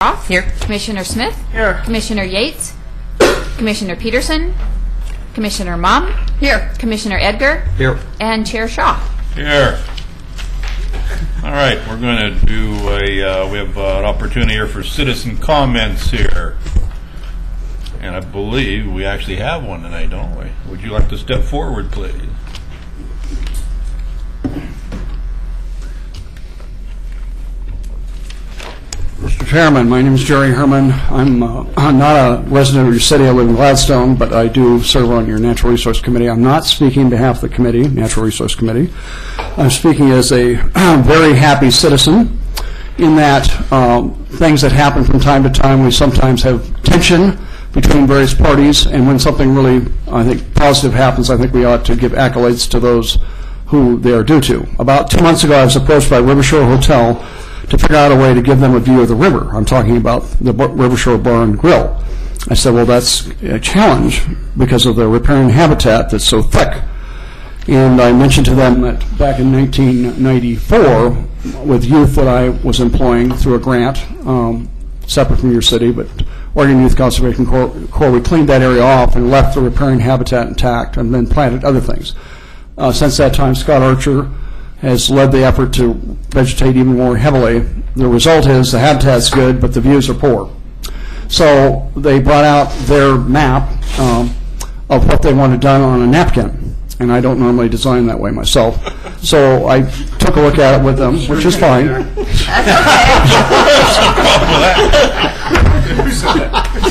Roth. Here. Commissioner Smith. Here. Commissioner Yates. Commissioner Peterson. Commissioner Mom. Here. Commissioner Edgar. Here. And Chair Shaw. Here. All right, we're going to do we have an opportunity here for citizen comments here. And I believe we actually have one tonight, don't we? Would you like to step forward, please? Mr. Chairman, my name is Jerry Herman. I'm not a resident of your city. I live in Gladstone, but I do serve on your Natural Resource Committee. I'm not speaking on behalf of the committee, Natural Resource Committee. I'm speaking as a very happy citizen in that things that happen from time to time, we sometimes have tension between various parties, and when something really, I think, positive happens, I think we ought to give accolades to those who they are due to. About 2 months ago, I was approached by Rivershore Hotel to figure out a way to give them a view of the river. I'm talking about the Rivershore Bar and Grill. I said, well, that's a challenge because of the riparian habitat that's so thick. And I mentioned to them that back in 1994, with youth that I was employing through a grant, separate from your city, but Oregon Youth Conservation Corps, we cleaned that area off and left the riparian habitat intact and then planted other things. Since that time, Scott Archer has led the effort to vegetate even more heavily. The result is the habitat's good, but the views are poor. So they brought out their map of what they wanted done on a napkin, and I don't normally design that way myself. So I took a look at it with them, which is fine.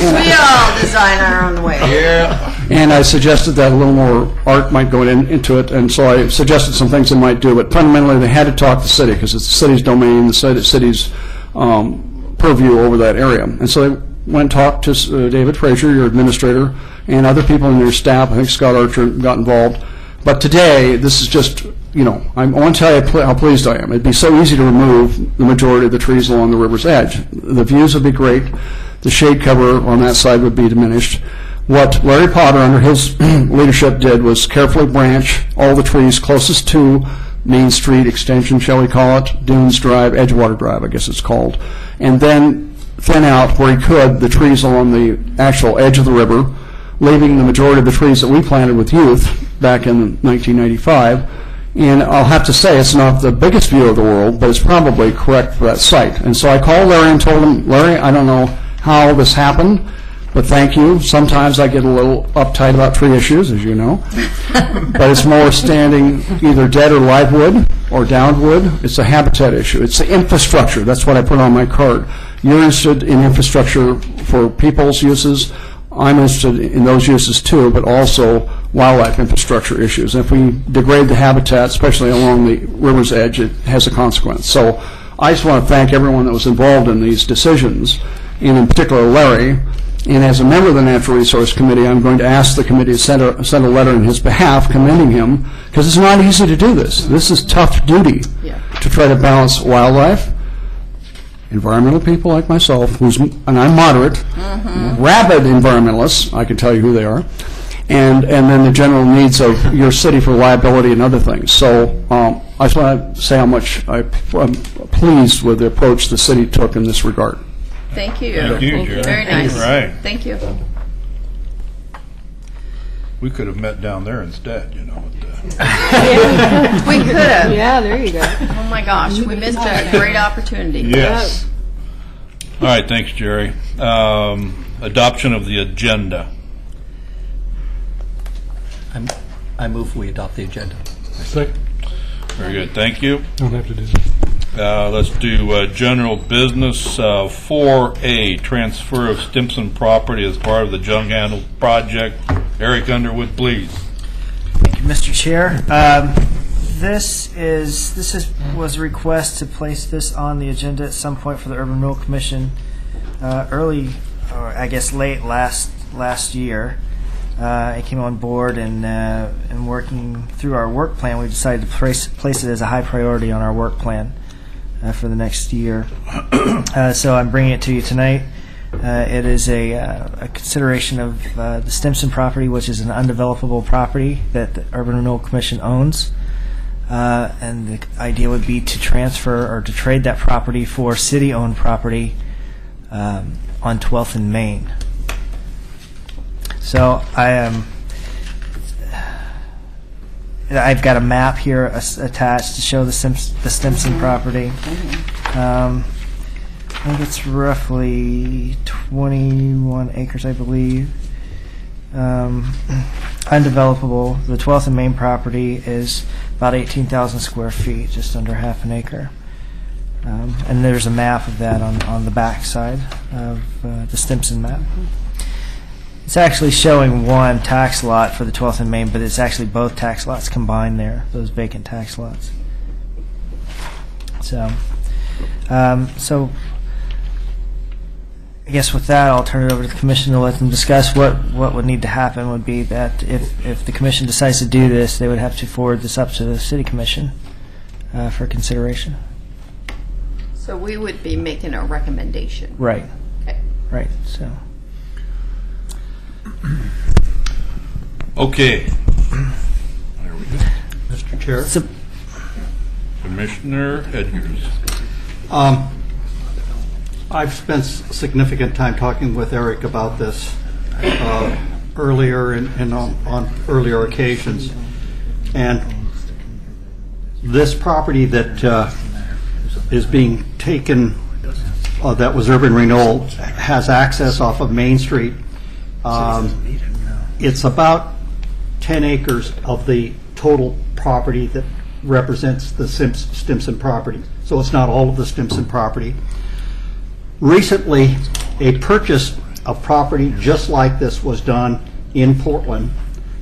We all design our own way. Yeah. And I suggested that a little more art might go into it, and so I suggested some things they might do, but fundamentally they had to talk to the city because it's the city's domain, the city's purview over that area. And so they went and talked to David Frazier, your administrator, and other people in your staff. I think Scott Archer got involved. But today, this is just, you know, I want to tell you how pleased I am. It'd be so easy to remove the majority of the trees along the river's edge. The views would be great. The shade cover on that side would be diminished. What Larry Potter, under his leadership, did was carefully branch all the trees closest to Main Street Extension, shall we call it, Dunes Drive, Edgewater Drive, I guess it's called, and then thin out where he could the trees along the actual edge of the river, leaving the majority of the trees that we planted with youth back in 1995. And I'll have to say it's not the biggest view of the world, but it's probably correct for that site. And so I called Larry and told him, Larry, I don't know how this happened, but thank you. Sometimes I get a little uptight about tree issues, as you know. But it's more standing either dead or live wood or downed wood. It's a habitat issue. It's the infrastructure. That's what I put on my card. You're interested in infrastructure for people's uses. I'm interested in those uses too, but also wildlife infrastructure issues. And if we degrade the habitat, especially along the river's edge, it has a consequence. So I just want to thank everyone that was involved in these decisions, and in particular Larry. And as a member of the Natural Resource Committee, I'm going to ask the committee to send a letter in his behalf commending him, because it's not easy to do this. This is tough duty to try to balance wildlife, environmental people like myself, and I'm moderate, rabid environmentalists, I can tell you who they are, and then the general needs of your city for liability and other things. So I just want to say how much I'm pleased with the approach the city took in this regard. Thank you. Thank you, Jerry. Very nice. Right. Thank you. We could have met down there instead, you know. We could have. Yeah, there you go. Oh my gosh, we missed a great opportunity. Yes. All right, thanks, Jerry. Adoption of the agenda. I move we adopt the agenda. Very good, thank you. Don't have to do that. Let's do general business. 4A, transfer of Stimson property as part of the junk handle project. Eric Underwood, please. Thank you, Mr. Chair. This was a request to place this on the agenda at some point for the Urban Renewal Commission early, or I guess late last year. I came on board and working through our work plan, we decided to place it as a high priority on our work plan for the next year. So I'm bringing it to you tonight. It is a consideration of the Stimson property, which is an undevelopable property that the Urban Renewal Commission owns. And the idea would be to transfer or to trade that property for city-owned property on 12th and Main. So I've got a map here attached to show the Stimson property. I think it's roughly 21 acres, I believe. Undevelopable. The 12th and Main property is about 18,000 square feet, just under half an acre. And there's a map of that on the back side of the Stimson map. It's actually showing one tax lot for the 12th and Main, but it's actually both tax lots combined there, those vacant tax lots. So I guess with that, I'll turn it over to the commission to let them discuss what would need to happen. Would be that if the commission decides to do this, they would have to forward this up to the city commission for consideration. So we would be making a recommendation. Right. Okay. Right. So. Okay. There we go. Mr. Chair. So, Commissioner Edgars. I've spent significant time talking with Eric about this earlier and on earlier occasions. And this property that is being taken, that was urban renewal, has access off of Main Street. It's about 10 acres of the total property that represents the Stimson property. So it's not all of the Stimson property. Recently, a purchase of property just like this was done in Portland,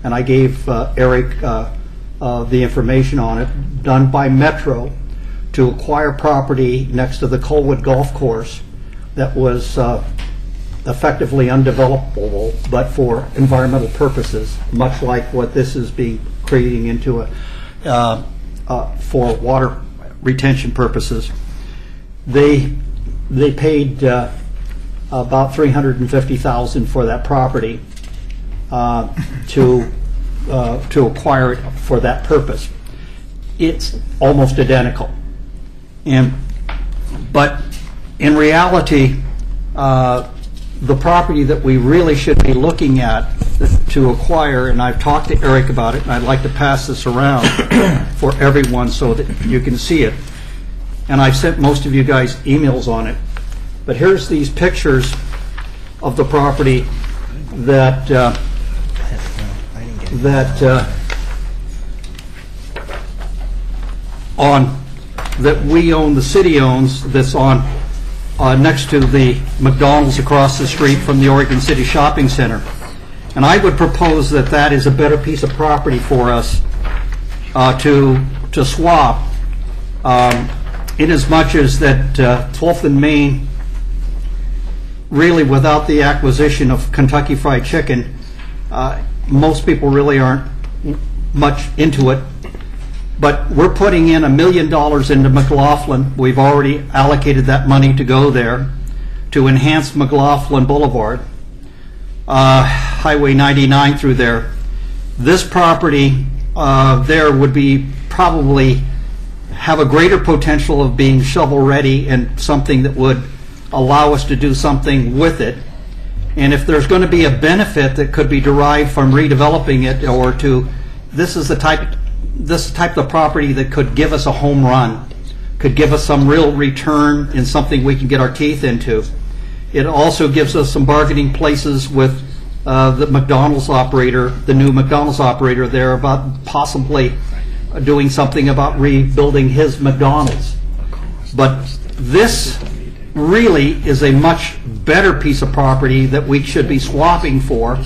and I gave Eric the information on it, done by Metro to acquire property next to the Colwood Golf Course that was effectively undevelopable, but for environmental purposes, much like what this is being creating into for water retention purposes. They paid about $350,000 for that property to acquire it for that purpose. It's almost identical, but in reality, the property that we really should be looking at to acquire, and I've talked to Eric about it, and I'd like to pass this around for everyone so that you can see it. And I've sent most of you guys emails on it. But here's these pictures of the property that we own, the city owns, that's on next to the McDonald's across the street from the Oregon City Shopping Center. And I would propose that that is a better piece of property for us to swap, in as much as that 12th and Main, really without the acquisition of Kentucky Fried Chicken, most people really aren't much into it. But we're putting in $1 million into McLaughlin. We've already allocated that money to go there to enhance McLaughlin Boulevard, Highway 99 through there. This property there would be probably have a greater potential of being shovel-ready and something that would allow us to do something with it. And if there's going to be a benefit that could be derived from redeveloping it, or this is the type of property that could give us a home run, could give us some real return in something we can get our teeth into. It also gives us some bargaining places with the McDonald's operator, the new McDonald's operator there, about possibly doing something about rebuilding his McDonald's. But this really is a much better piece of property that we should be swapping for.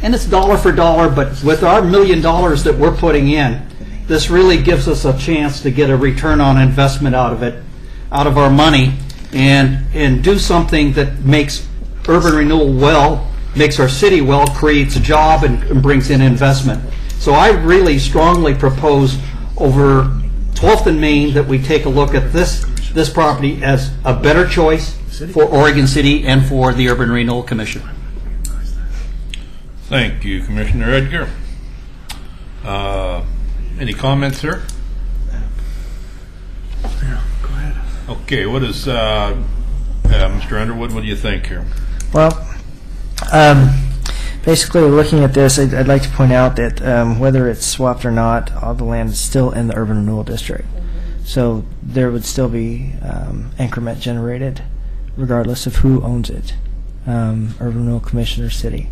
And it's dollar for dollar, but with our $1 million that we're putting in, this really gives us a chance to get a return on investment out of it, out of our money, and do something that makes urban renewal well, makes our city well, creates a job, and brings in investment. So I really strongly propose over 12th and Main that we take a look at this property as a better choice for Oregon City and for the Urban Renewal Commission. Thank you, Commissioner Edgar. Any comments, sir? Yeah, go ahead. Okay, what is Mr. Underwood, what do you think here? Well, basically, looking at this, I'd like to point out that whether it's swapped or not, all the land is still in the urban renewal district. So there would still be increment generated regardless of who owns it, urban renewal commission or city.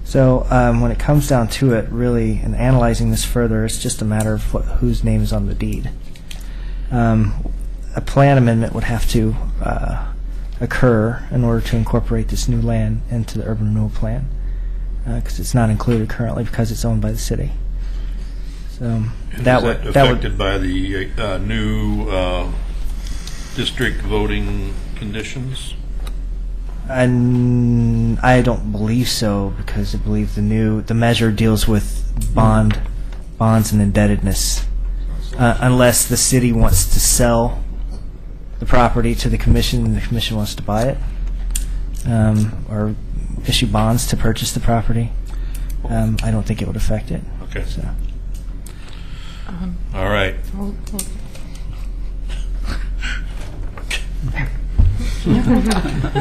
So when it comes down to it, really, in analyzing this further, it's just a matter of whose name is on the deed. A plan amendment would have to occur in order to incorporate this new land into the urban renewal plan, because it's not included currently because it's owned by the city. So And that is would affected by the new district voting conditions? And I don't believe so, because I believe the measure deals with bonds and indebtedness, unless the city wants to sell the property to the commission and the commission wants to buy it, or issue bonds to purchase the property. I don't think it would affect it. Okay. So. All right.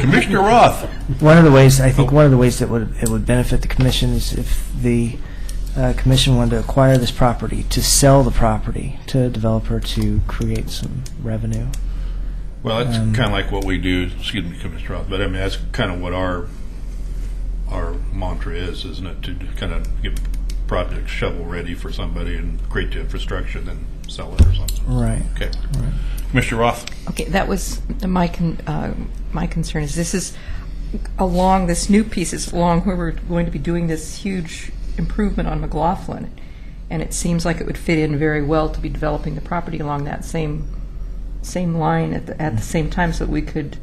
Commissioner Roth. One of the ways that it would benefit the commission is if the commission wanted to acquire this property, to sell the property to a developer to create some revenue. Well, that's kind of like what we do, excuse me, Commissioner Roth, but I mean, that's kind of what our mantra is, isn't it? To kind of get projects shovel-ready for somebody and create the infrastructure, then sell it or something. Right. Okay. Right. Commissioner Roth? Okay, that was my concern is this is along, this new piece is along where we're going to be doing this huge improvement on McLaughlin, and it seems like it would fit in very well to be developing the property along that same line at the same time, so that we could.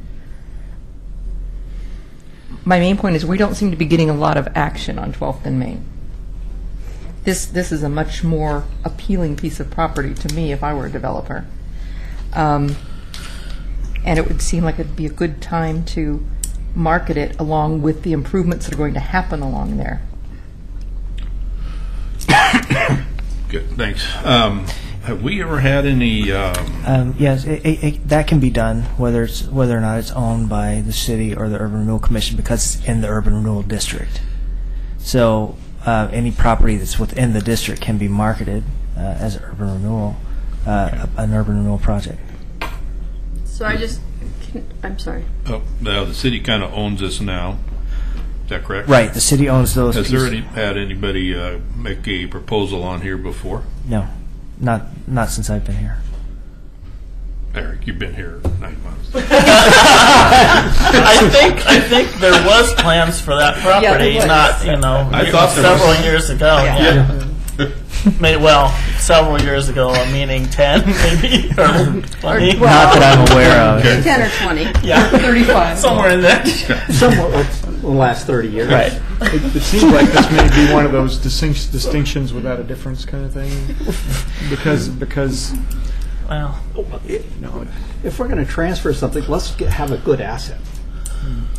My main point is we don't seem to be getting a lot of action on 12th and Main. This is a much more appealing piece of property to me if I were a developer. And it would seem like it'd be a good time to market it along with the improvements that are going to happen along there. Good, thanks. Have we ever had any, Yes, that can be done, whether or not it's owned by the city or the Urban Renewal Commission, because it's in the Urban Renewal District. So any property that's within the district can be marketed as urban renewal, an urban renewal project. So I'm sorry. oh, now the city kind of owns this now, is that correct? Right, the city owns those. Has there pieces. had anybody make a proposal on here before? No, not since I've been here. Eric, you've been here 9 months. I think there was plans for that property, was. not I thought there several was. years ago. Yeah. Several years ago, meaning 10 maybe or 20. Not that I'm aware of. 10 or 20. Yeah, 35. somewhere in there. Somewhat the last 30 years. Right. It seems like this may be one of those distinctions without a difference kind of thing, because Well, If we're going to transfer something, let's have a good asset.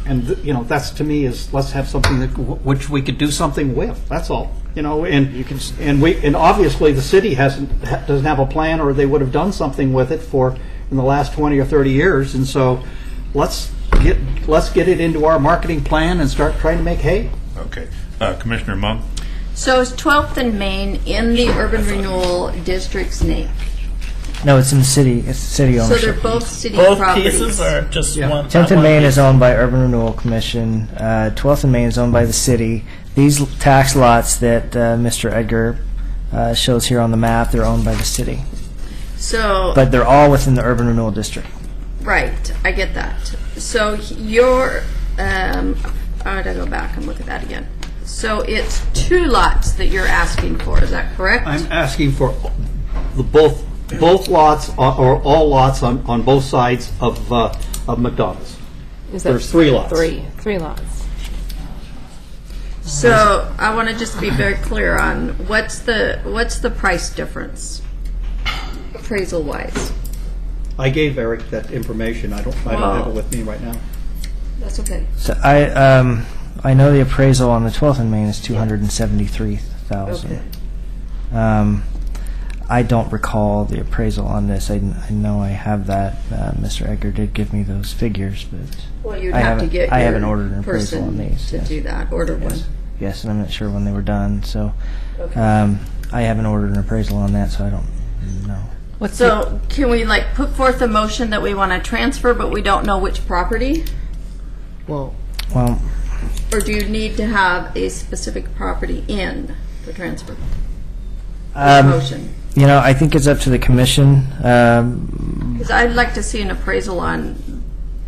And that's to me is let's have something that which we could do something with. That's all. And obviously the city doesn't have a plan, or they would have done something with it in the last 20 or 30 years. And so let's get it into our marketing plan and start trying to make hay. Okay. Commissioner Mum? So is 12th and Main in the Urban Renewal District's name? No, it's in the city. It's city So ownership. they're both city both properties. pieces are just one. 10th and one Main piece? is owned by Urban Renewal Commission. 12th and Main is owned by the city. These tax lots that Mr. Edgar shows here on the map, they're owned by the city. So But they're all within the Urban Renewal District. right, I get that. So you're I gotta go back and look at that again. So it's 2 lots that you're asking for. Is that correct? I'm asking for both lots or all lots on both sides of McDonald's. There's 3 lots. Three lots. So I want to just be very clear on what's the price difference, appraisal wise. I gave Eric that information. I don't have it with me right now. That's okay. So I know the appraisal on the 12th and Main is $273,000. Okay. I don't recall the appraisal on this. I know I have that. Mr. Edgar did give me those figures, but Well, you'd I have to haven't- get I your haven't ordered an appraisal person on these, to yes. do that. Order one. yes, and I'm not sure when they were done. So Okay. I haven't ordered an appraisal on that, so I don't know. So can we like put forth a motion that we want to transfer, but we don't know which property? Well, Well, Or do you need to have a specific property in the transfer motion? you know, I think it's up to the commission. Because I'd like to see an appraisal on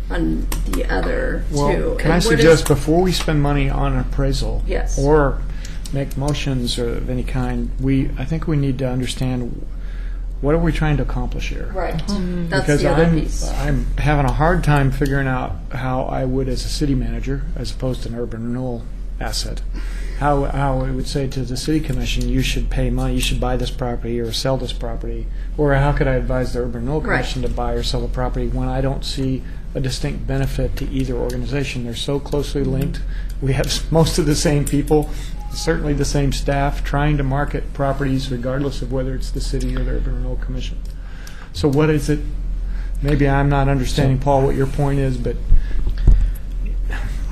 the other two. well, can I And what suggest is- before we spend money on appraisal? Yes. Or make motions of any kind, I think we need to understand what are we trying to accomplish here? Right. That's Because the other piece. I'm having a hard time figuring out how I would, as a city manager, as opposed to an urban renewal asset, how I would say to the city commission, you should pay money, you should buy this property or sell this property, or how could I advise the urban renewal Right. commission to buy or sell a property when I don't see a distinct benefit to either organization? They're so closely linked. We have most of the same people, certainly the same staff, trying to market properties regardless of whether it's the city or the urban renewal commission. So what is it? Maybe I'm not understanding, Paul, what your point is, but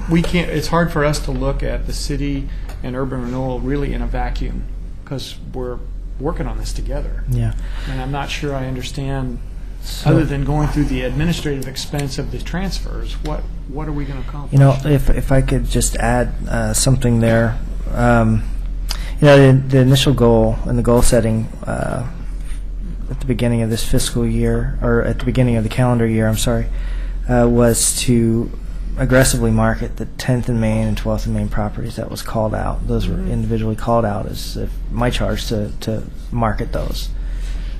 we can't. It's hard for us to look at the city and urban renewal really in a vacuum because we're working on this together. yeah. And I'm not sure I understand, other than going through the administrative expense of the transfers, what are we going to accomplish? You know, if I could just add something there. You know, the initial goal and the goal setting at the beginning of this fiscal year, or at the beginning of the calendar year, I'm sorry, was to aggressively market the 10th and Main and 12th and Main properties. That was called out. Those were individually called out as my charge to market those.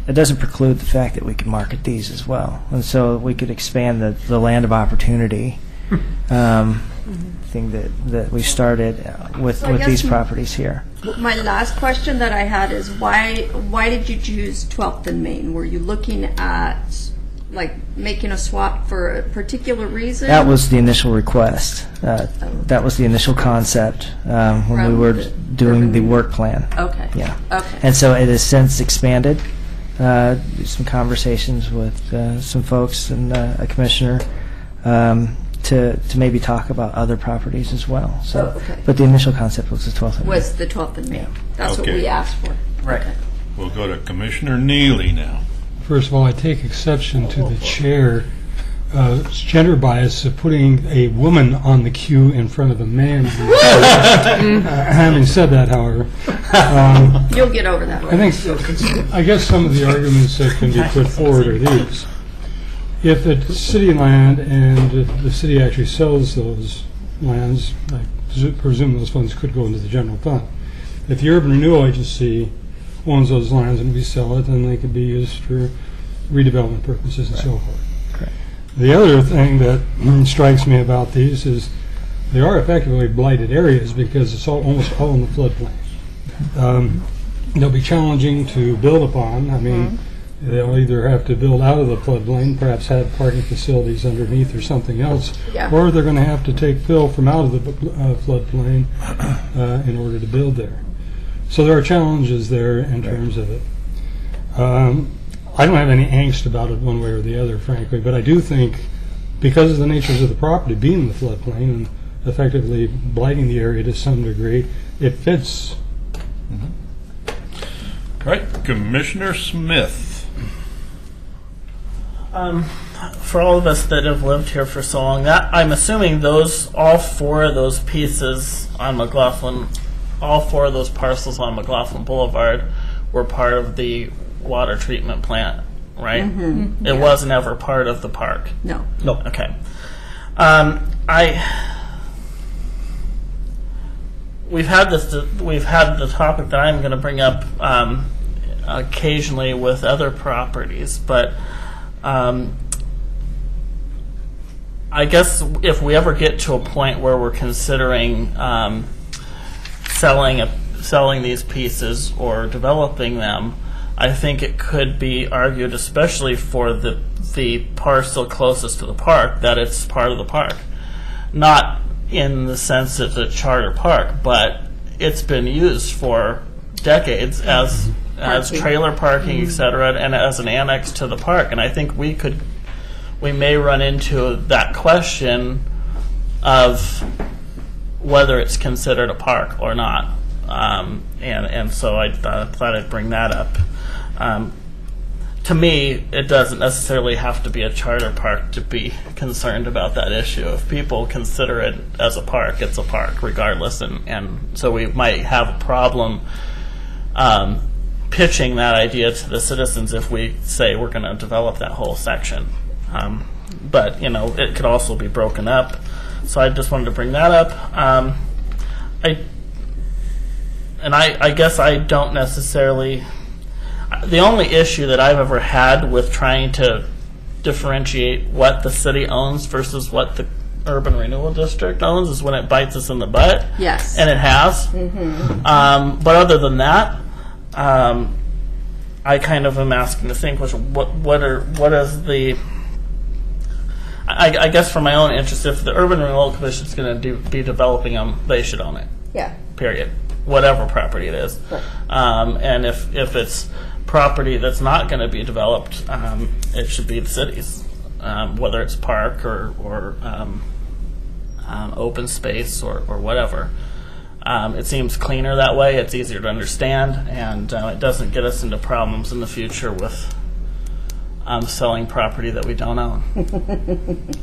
It doesn't preclude the fact that we could market these as well, and so we could expand the land of opportunity thing that we started with I guess these properties here. My last question that I had is why did you choose 12th and Main? Were you looking at like making a swap for a particular reason? That was the initial request. That was the initial concept when we From were the doing the urban- work plan. Okay. Yeah. Okay. And so it has since expanded. Some conversations with some folks and a commissioner to maybe talk about other properties as well. So, Oh, okay. but the initial concept was the 12th. and Main. Was the 12th and Main. That's what Okay. we asked for. Right. Okay. We'll go to Commissioner Neely now. First of all, I take exception to the chair's gender bias of putting a woman on the queue in front of a man. Having said that, however, You'll get over that. I guess some of the arguments that can be put forward are these. If it's city land and the city actually sells those lands, I presume those funds could go into the general fund. If the Urban Renewal Agency owns those lands and we sell it, then they could be used for redevelopment purposes and so forth. Correct. The other thing that strikes me about these is they are effectively blighted areas because it's almost all in the floodplain. They'll be challenging to build upon. I mean, they'll either have to build out of the floodplain, perhaps have parking facilities underneath or something else, Yeah. or they're going to have to take fill from out of the floodplain in order to build there. So there are challenges there in terms of it. I don't have any angst about it one way or the other, frankly, but I do think because of the natures of the property being in the floodplain and effectively blighting the area to some degree, it fits. All right, Commissioner Smith. For all of us that have lived here for so long, that I'm assuming all four of those pieces on McLaughlin, all four of those parcels on McLaughlin Boulevard were part of the water treatment plant, right? It wasn't ever part of the park. No. No. Okay. We've had the topic that I'm going to bring up occasionally with other properties, but I guess if we ever get to a point where we're considering selling these pieces or developing them, I think it could be argued, especially for the parcel closest to the park, that it's part of the park. Not in the sense it's a charter park, but it's been used for decades as as Parking. trailer parking, et cetera, and as an annex to the park. And I think we may run into that question of whether it's considered a park or not. And so I thought I'd bring that up. To me, it doesn't necessarily have to be a charter park to be concerned about that issue. If people consider it as a park, it's a park regardless. And so we might have a problem pitching that idea to the citizens if we say we're going to develop that whole section. But, it could also be broken up. So I just wanted to bring that up. I guess I don't necessarily... The only issue that I've ever had with trying to differentiate what the city owns versus what the urban renewal district owns is when it bites us in the butt. Yes. And it has. But other than that, I kind of am asking the same question. What is the... I guess for my own interest, if the Urban Renewal Commission is going to be developing them, they should own it. Yeah. Period. Whatever property it is. Right. And if it's property that's not going to be developed, it should be the city's, whether it's park or open space or whatever. It seems cleaner that way. It's easier to understand, and it doesn't get us into problems in the future with selling property that we don't own.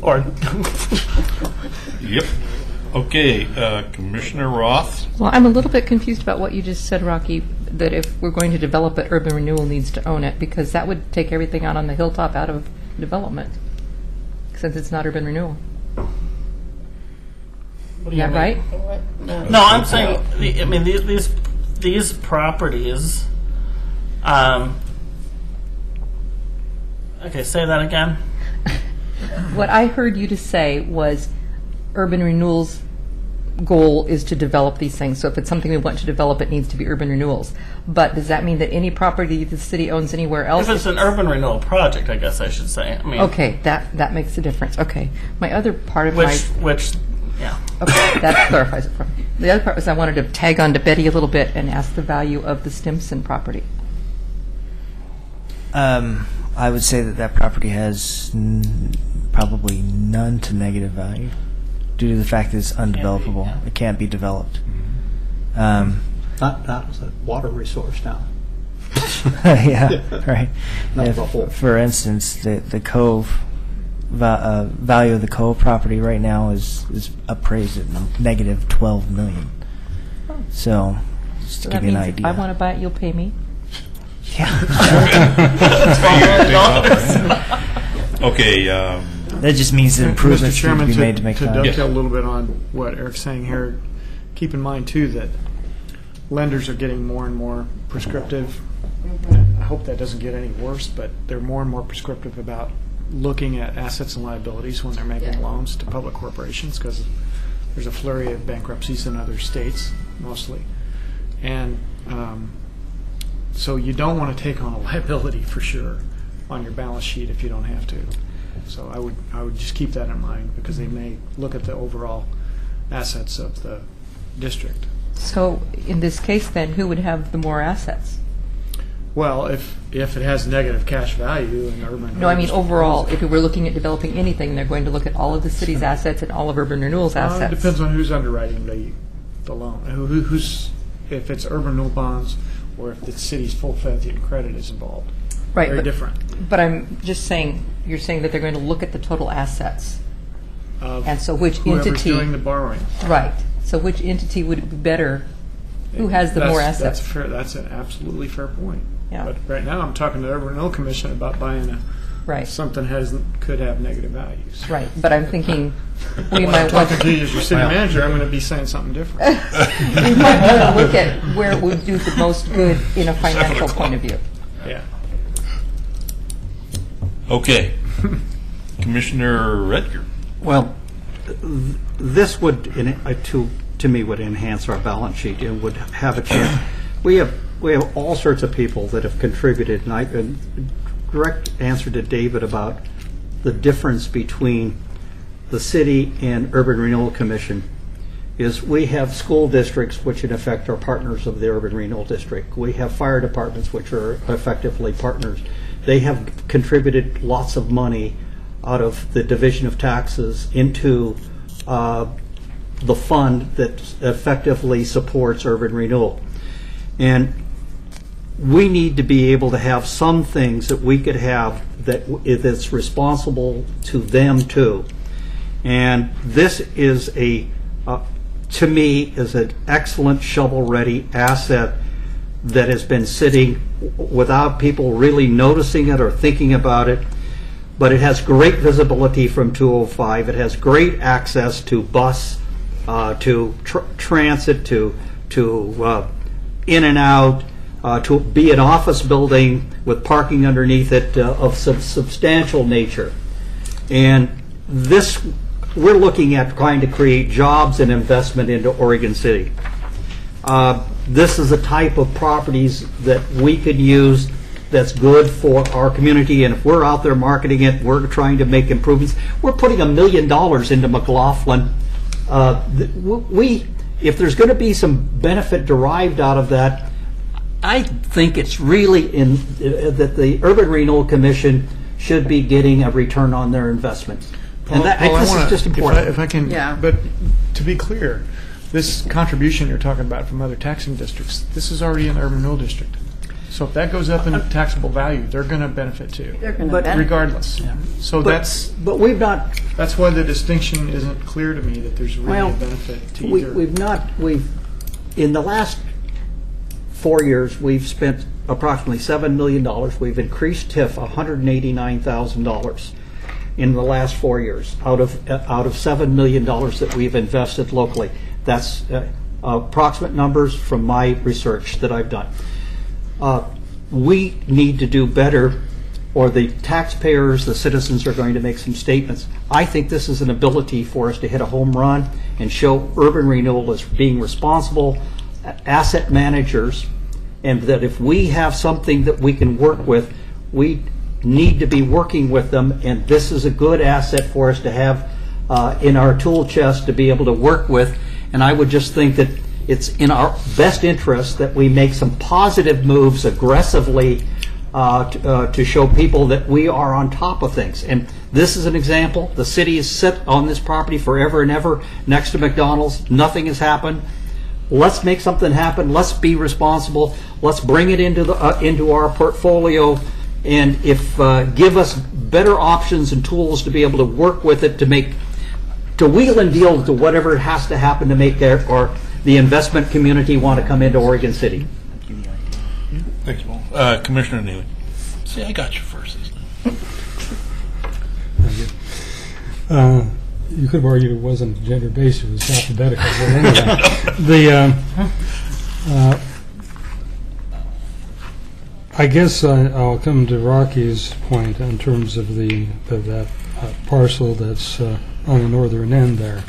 Or Yep. Okay, Commissioner Roth. Well, I'm a little bit confused about what you just said, Rocky, that if we're going to develop it, Urban Renewal needs to own it, because that would take everything out on the hilltop out of development, since it's not Urban Renewal. Is that right? no, I'm saying. These properties. Okay, say that again. What I heard you to say was Urban Renewal's goal is to develop these things. So if it's something we want to develop, it needs to be Urban Renewals. But does that mean that any property the city owns anywhere else? If it's an urban renewal project, I guess I should say. Okay, that makes a difference. Okay. My other part of yeah. Okay, that clarifies it for me. The other part was I wanted to tag on to Betty a little bit and ask the value of the Stimson property. I would say that property has probably none to negative value due to the fact that it's undevelopable. It can't be developed. That was a water resource now. Yeah, right. Not the whole. For instance, the Cove value of the Cove property right now is appraised at negative $12 million. So, just to So give that you an means if idea. I want to buy it, you'll pay me? Yeah. Okay, That just means that improvements Mr. need to Chairman, be made to make to value. dovetail a little bit on what Eric's saying here, keep in mind too that lenders are getting more and more prescriptive. I hope that doesn't get any worse, but they're more and more prescriptive about looking at assets and liabilities when they're making loans to public corporations, because there's a flurry of bankruptcies in other states, mostly. And so you don't want to take on a liability for sure on your balance sheet if you don't have to. So I would just keep that in mind, because they may look at the overall assets of the district. So in this case, then, who would have the more assets? Well, if it has negative cash value in urban... No, I mean overall, if we were looking at developing anything, they're going to look at all of the city's assets and all of Urban Renewal's assets. It depends on who's underwriting the loan. Who's if it's urban renewal bonds or if the city's full-faith credit is involved. Right, Very but- different. But I'm just saying, you're saying that they're going to look at the total assets. Of And so which whoever's entity... doing the borrowing. Right. So which entity would it be better? Who has the more assets? That's an absolutely fair point. Yeah. But right now, I'm talking to the Urban Renewal Commission about buying Right. something could have negative values. Right. But I'm thinking we When might I'm want talking to you as your city manager, I'm going to be saying something different. we might want to look at where it would do the most good in a financial point of view. Yeah. okay. Commissioner Redger. Well, this would, to me, would enhance our balance sheet and would have a chance. We have all sorts of people that have contributed, and I direct answer to David about the difference between the city and Urban Renewal Commission is we have school districts which in effect are partners of the urban renewal district. We have fire departments which are effectively partners. They have contributed lots of money out of the division of taxes into the fund that effectively supports urban renewal. And we need to be able to have some things that we could have that's responsible to them too. And this is to me, is an excellent shovel-ready asset that has been sitting without people really noticing it or thinking about it. But it has great visibility from 205. It has great access to bus, to transit, to in and out, to be an office building with parking underneath it of substantial nature. And this, we're looking at trying to create jobs and investment into Oregon City. This is a type of properties that we could use that's good for our community, and if we're out there marketing it, we're trying to make improvements. We're putting $1 million into McLaughlin. If there's going to be some benefit derived out of that, I think it's really that the Urban Renewal Commission should be getting a return on their investment. And this is just important. If I can, Yeah. but to be clear, this contribution you're talking about from other taxing districts, this is already in the urban renewal district. So if that goes up in taxable value, they're going to benefit too. They're going to But benefit. Regardless. So But we've not. that's why the distinction isn't clear to me that there's really Well, a benefit to either. We've in the last 4 years we've spent approximately $7 million. We've increased TIF $189,000 in the last 4 years out of $7 million that we've invested locally. That's approximate numbers from my research that I've done. We need to do better, or the taxpayers, the citizens, are going to make some statements. I think this is an ability for us to hit a home run and show urban renewal as being responsible asset managers, and that if we have something that we can work with, we need to be working with them, and this is a good asset for us to have in our tool chest to be able to work with. And I would just think that it's in our best interest that we make some positive moves aggressively to show people that we are on top of things. And this is an example. The city has sit on this property forever and ever next to McDonald's. Nothing has happened. Let's make something happen. Let's be responsible. Let's bring it into our portfolio, and give us better options and tools to be able to work with it to wheel and deal to whatever has to happen to make the investment community want to come into Oregon City. Thanks, Paul. Commissioner Neely. See, I got you first this time. You could have argued it wasn't gender-based, it was alphabetical. But anyway, I guess I'll come to Rocky's point in terms of that parcel that's on the northern end there.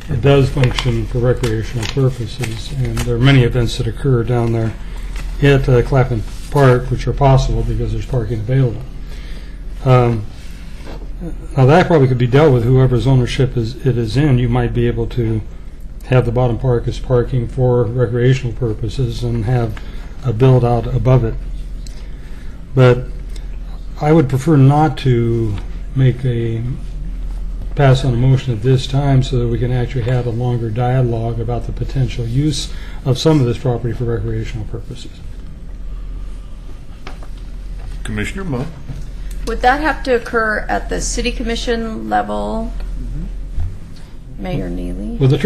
It does function for recreational purposes, and there are many events that occur down there at Clapham Park, which are possible because there's parking available. Now that probably could be dealt with whoever's ownership it is in. You might be able to have the bottom park as parking for recreational purposes and have a build out above it. But I would prefer not to pass on a motion at this time so that we can actually have a longer dialogue about the potential use of some of this property for recreational purposes. Commissioner Mudd. Would that have to occur at the city commission level, Mayor Neely? Well, I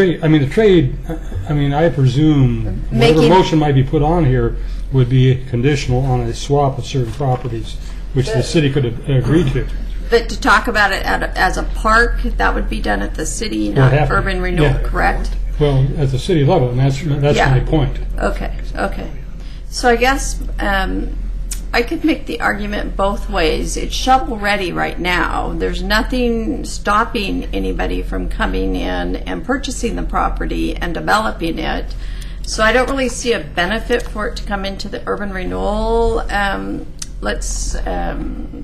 presume whatever motion might be put on here would be conditional on a swap of certain properties, which the city could agree to. But to talk about it as a park, that would be done at the city, not urban renewal, yeah. Correct? Well, at the city level, and that's my point. Okay. So I guess I could make the argument both ways. It's shovel ready right now. There's nothing stopping anybody from coming in and purchasing the property and developing it. So I don't really see a benefit for it to come into the urban renewal, let's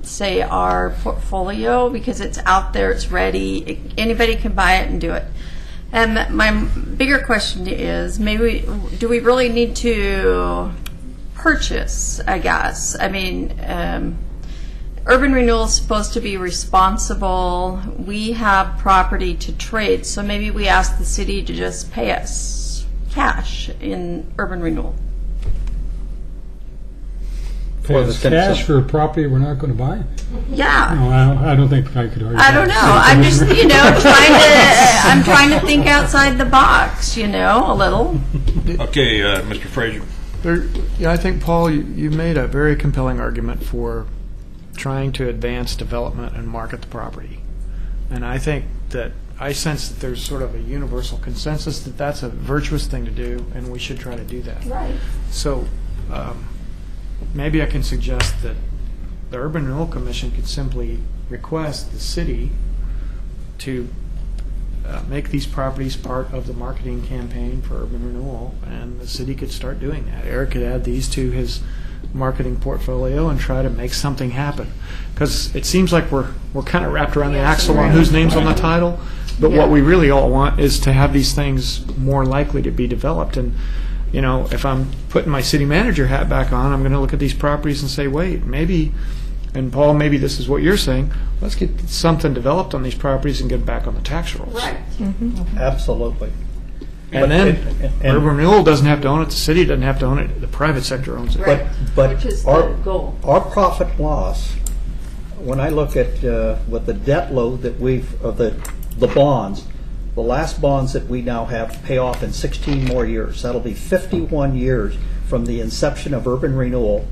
say our portfolio, because it's out there, it's ready, anybody can buy it and do it. My bigger question is, do we really need to purchase, I guess? I mean, urban renewal is supposed to be responsible. We have property to trade, so maybe we ask the city to just pay us cash in urban renewal. Cash for a property we're not going to buy? Yeah. No, I don't think I could argue. I don't know. I'm just, I'm trying to think outside the box, a little. Okay, Mr. Frazier. I think, Paul, you made a very compelling argument for trying to advance development and market the property. And I think that I sense that there's sort of a universal consensus that that's a virtuous thing to do, and we should try to do that. Right. So maybe I can suggest that the Urban Renewal Commission could simply request the city to make these properties part of the marketing campaign for urban renewal, and the city could start doing that. Eric could add these to his marketing portfolio and try to make something happen. Because it seems like we're kind of wrapped around the axle on whose name's on the title, but what we really all want is to have these things more likely to be developed. And if I'm putting my city manager hat back on, I'm going to look at these properties and say, wait, maybe, and Paul, maybe this is what you're saying, let's get something developed on these properties and get back on the tax rolls. Right. Absolutely. And then urban renewal doesn't have to own it, the city doesn't have to own it, the private sector owns it. Right. But Which is the goal. our profit loss, when I look at what the debt load that of the bonds, the last bonds that we now have pay off in 16 more years. That'll be 51 years from the inception of urban renewal.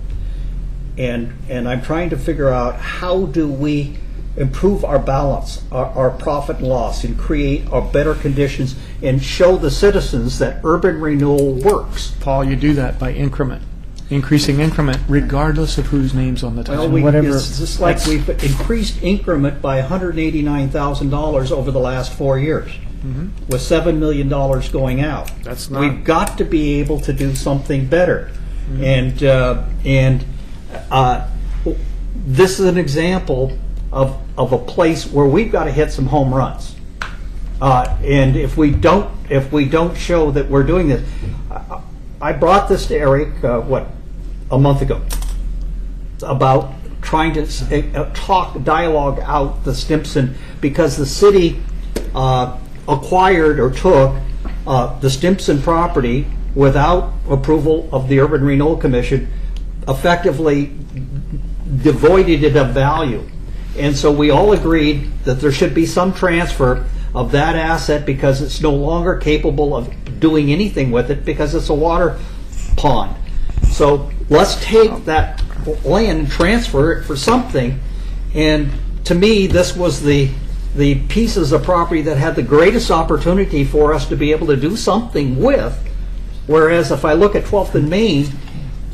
And I'm trying to figure out how do we improve our balance, our profit and loss, and create our better conditions and show the citizens that urban renewal works. Paul, you do that by increasing increment, regardless of whose name's on the title. It's just like we've increased increment by $189,000 over the last 4 years. With $7 million going out. We've got to be able to do something better. And this is an example of a place where we've got to hit some home runs. And if we don't show that we're doing this, I brought this to Eric a month ago about trying to dialogue out the Stimson, because the city acquired or took the Stimson property without approval of the Urban Renewal Commission, effectively devoided it of value. And so we all agreed that there should be some transfer of that asset because it's no longer capable of doing anything with it because it's a water pond. So let's take that land and transfer it for something. And to me, this was the pieces of property that had the greatest opportunity for us to be able to do something with. Whereas if I look at 12th and Main,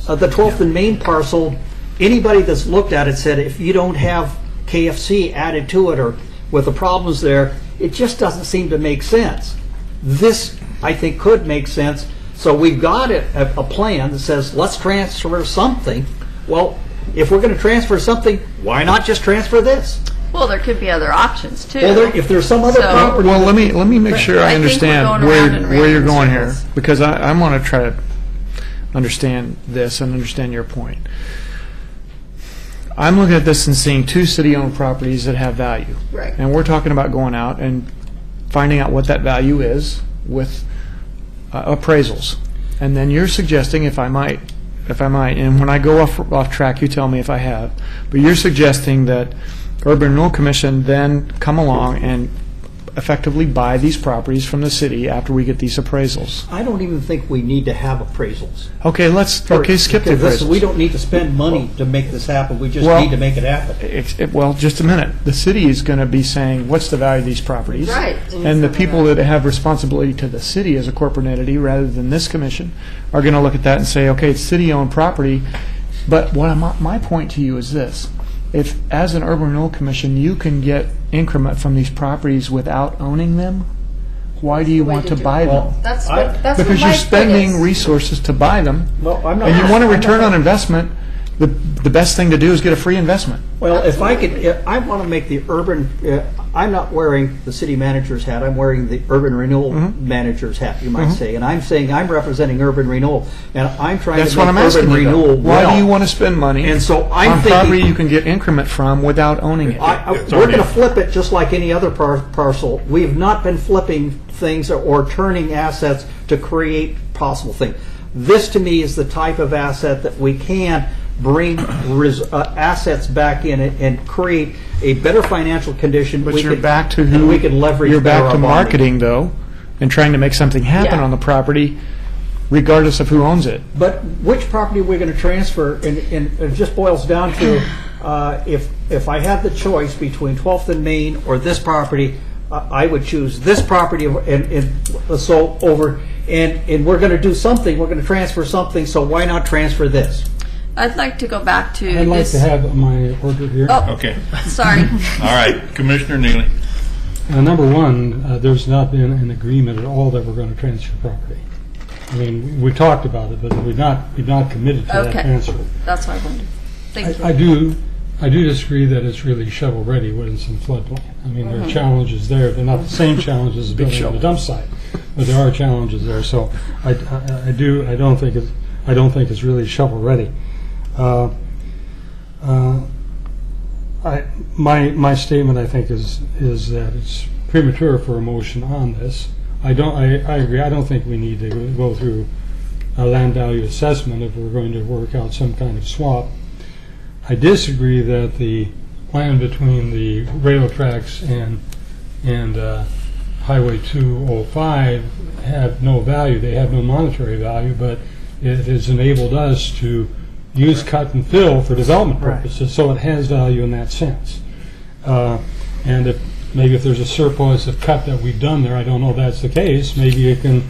the 12th and Main parcel, anybody that's looked at it said if you don't have KFC added to it or with the problems there, it just doesn't seem to make sense. This, I think, could make sense. So we've got a plan that says let's transfer something. Well, if we're going to transfer something, why not just transfer this? Well, there could be other options too. Well, if there's some other property. Well, let me make sure I understand where you're going here, because I want to try to understand this and understand your point. I'm looking at this and seeing two city-owned properties that have value, right? And we're talking about going out and finding out what that value is with appraisals, and then you're suggesting, if I might, and when I go off track, you tell me if I have. But you're suggesting that Urban Renewal Commission then come along and effectively buy these properties from the city after we get these appraisals. I don't even think we need to have appraisals. Okay, skip the appraisals. We don't need to spend money to make this happen. We just need to make it happen. Well, just a minute. The city is going to be saying, what's the value of these properties? Right. And the people that have responsibility to the city as a corporate entity rather than this commission are going to look at that and say, okay, it's city-owned property. But my point to you is this. If, as an Urban Renewal Commission, you can get increment from these properties without owning them, why do you want to buy them? That's because you're spending resources to buy them, Well, I'm not, and you want a return on investment. the best thing to do is get a free investment. Well, if I could, I want to make the urban, I'm not wearing the city manager's hat, I'm wearing the urban renewal manager's hat, you might say. And I'm saying I'm representing urban renewal, and I'm trying That's to what make I'm asking urban you. renewal Though. Why well. do you want to spend money And so I'm on thinking- property you can get increment from without owning it? We're going to flip it just like any other parcel. We have not been flipping things or turning assets to create possible things. This, to me, is the type of asset that we can bring assets back in it and create a better financial condition. But we you're could, back to and who? we can leverage. You're better back to our bonding. marketing, though, and trying to make something happen Yeah. on the property, regardless of who owns it. But which property are we going to transfer? And it just boils down to if I had the choice between 12th and Main or this property, I would choose this property and so over. And we're going to do something. We're going to transfer something. So why not transfer this? I'd like to go back to I'd like this. to have my order here. Oh, Okay. sorry. All right, Commissioner Neely. Number one, there's not been an agreement at all that we're going to transfer property. I mean, we talked about it, but we've not committed to that Okay. transfer. That's what I wanted. Thank you. I do disagree that it's really shovel-ready when it's in floodplain. I mean, there are challenges there. They're not the same challenges as building on the dump site, but there are challenges there. So I don't think it's really shovel-ready. My statement, I think, is that it's premature for a motion on this. I agree. I don't think we need to go through a land value assessment if we're going to work out some kind of swap. I disagree that the land between the rail tracks and Highway 205 have no value. They have no monetary value, but it has enabled us to use cut and fill for development purposes, so it has value in that sense. And if there's a surplus of cut that we've done there, I don't know if that's the case. Maybe it can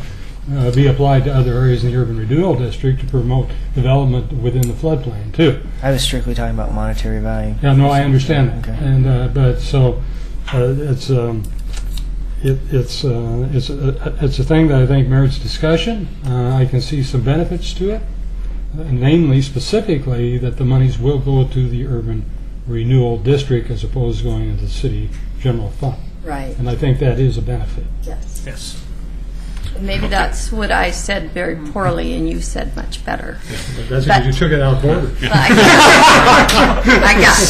be applied to other areas in the urban renewal district to promote development within the floodplain too. I was strictly talking about monetary value. Yeah, no, I understand that, Okay. and but so it's a thing that I think merits discussion. I can see some benefits to it, namely, specifically, that the monies will go to the urban renewal district as opposed to going into the city general fund, Right. and I think that is a benefit. Yes. Yes. Maybe that's what I said very poorly, and you said much better. That's because you took it out of order. I got it.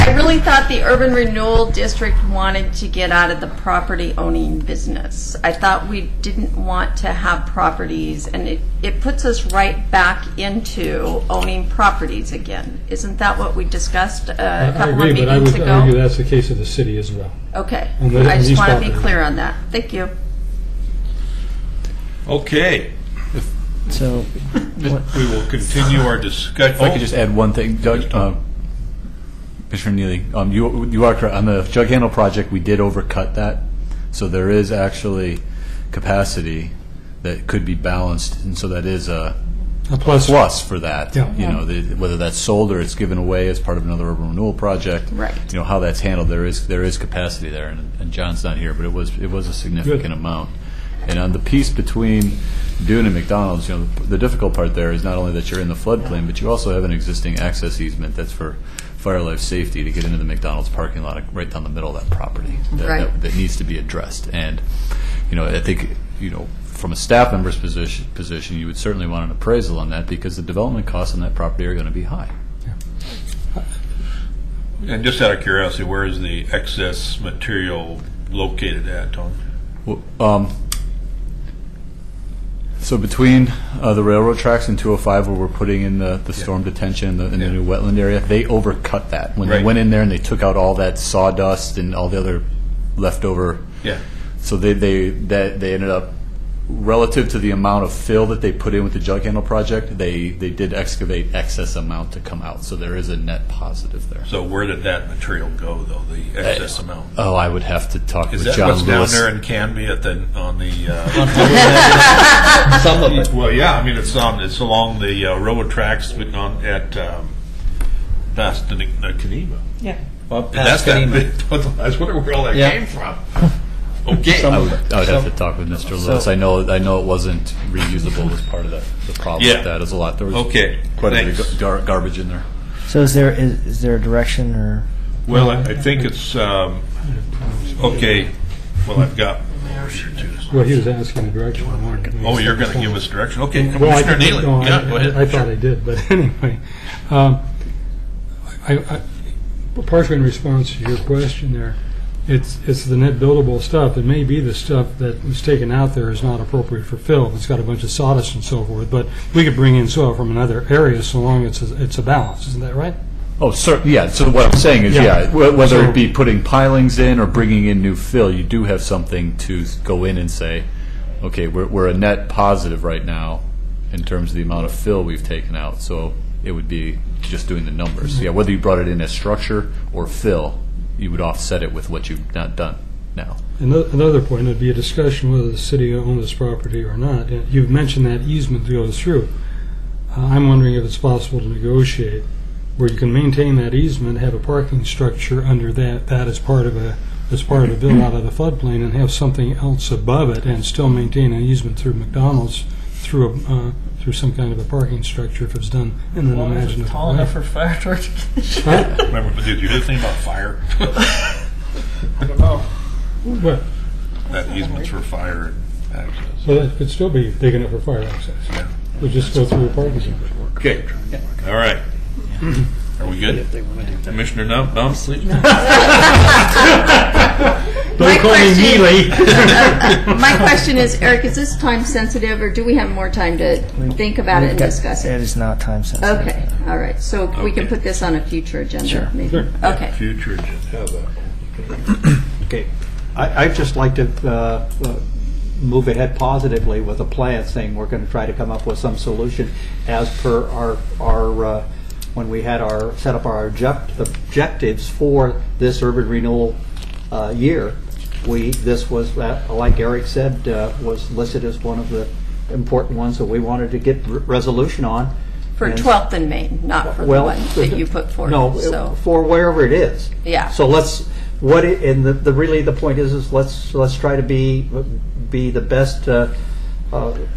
But I really thought the urban renewal district wanted to get out of the property owning business. I thought we didn't want to have properties, and it puts us right back into owning properties again. Isn't that what we discussed a I couple of agree, but I meetings would ago? argue that's the case of the city as well. Okay. On I just these want to be properties. clear on that. Thank you. Okay. So, We will continue our discussion. if I could just add one thing, Doug, Commissioner Neely, you are correct. On the jug handle project, we did overcut that, so there is actually capacity that could be balanced, and so that is a plus for that. Yeah. You know, whether that's sold or it's given away as part of another urban renewal project. Right. You know how that's handled. There is capacity there, and John's not here, but it was a significant Good. amount. And on the piece between Dune and McDonald's, you know, the difficult part there is not only that you're in the floodplain, but you also have an existing access easement that's for fire life safety to get into the McDonald's parking lot right down the middle of that property Right. that needs to be addressed. And, you know, I think, you know, from a staff member's position, you would certainly want an appraisal on that because the development costs on that property are going to be high. And just out of curiosity, where is the excess material located at, Tom? Well, so between the railroad tracks and 205, where we're putting in the storm detention in the new wetland area, they overcut that. When they Right. went in there and they took out all that sawdust and all the other leftover. Yeah. So they ended up, relative to the amount of fill that they put in with the jug handle project, they did excavate excess amount to come out. So there is a net positive there. So where did that material go, though, the excess amount? Oh, I would have to talk Is with that John what's Lewis. down there in Canby on the? Some of it. Well, yeah. I mean, it's along the railroad tracks, but past the Keneva. Well, And that's Kenema. that's where all that Yeah. came from. Okay. I would have to talk with Mr. Lewis. I know it wasn't reusable as part of that. The problem Yeah. with that is a lot. There was Okay, quite a bit thanks. of garbage in there. So is there a direction or? Well, I think it's, okay, well, I've got, Well, he was asking the direction. I wanted to make oh, you're going to sense. give us direction? Okay, Well, I Commissioner think- Neely. no, Yeah, go ahead. I thought I did, but anyway, partially in response to your question there, it's the net buildable stuff. It may be the stuff that was taken out there is not appropriate for fill. It's got a bunch of sawdust and so forth, but we could bring in soil from another area so long it's a balance. Isn't that right? Oh, yeah. So what I'm saying is, Yeah. whether So- it be putting pilings in or bringing in new fill, you do have something to go in and say, okay, we're a net positive right now in terms of the amount of fill we've taken out. So it would be just doing the numbers. Yeah, whether you brought it in as structure or fill, you would offset it with what you've not done now. Another point would be a discussion whether the city owns this property or not. You've mentioned that easement goes through. I'm wondering if it's possible to negotiate where you can maintain that easement, have a parking structure under that as part of a bill out of the floodplain, and have something else above it, and still maintain an easement through McDonald's through some kind of a parking structure if it's done in an imaginative Tall way. enough for fire truck. Remember, did you hear the thing about fire? I don't know. What? That easement's for fire access. So that could still be big enough for fire access. Yeah. We'll just go through a parking structure. Okay, all right. Are we good? Commissioner Nump? My question- My question is, Eric, is this time sensitive, or do we have more time to think about it and discuss It it? is not time sensitive. Okay, all right, so we can put this on a future agenda, Sure. maybe? Sure. Okay. Future agenda. Okay, I'd just like to move ahead positively with a plan, saying we're going to try to come up with some solution as per our when we had set up our objectives for this urban renewal year. This was, like Eric said, was listed as one of the important ones that we wanted to get resolution on. For And- 12th and Main, not for the Well, one that you put forward, No, so. for wherever it is. Yeah. So and really the point is let's try to be the best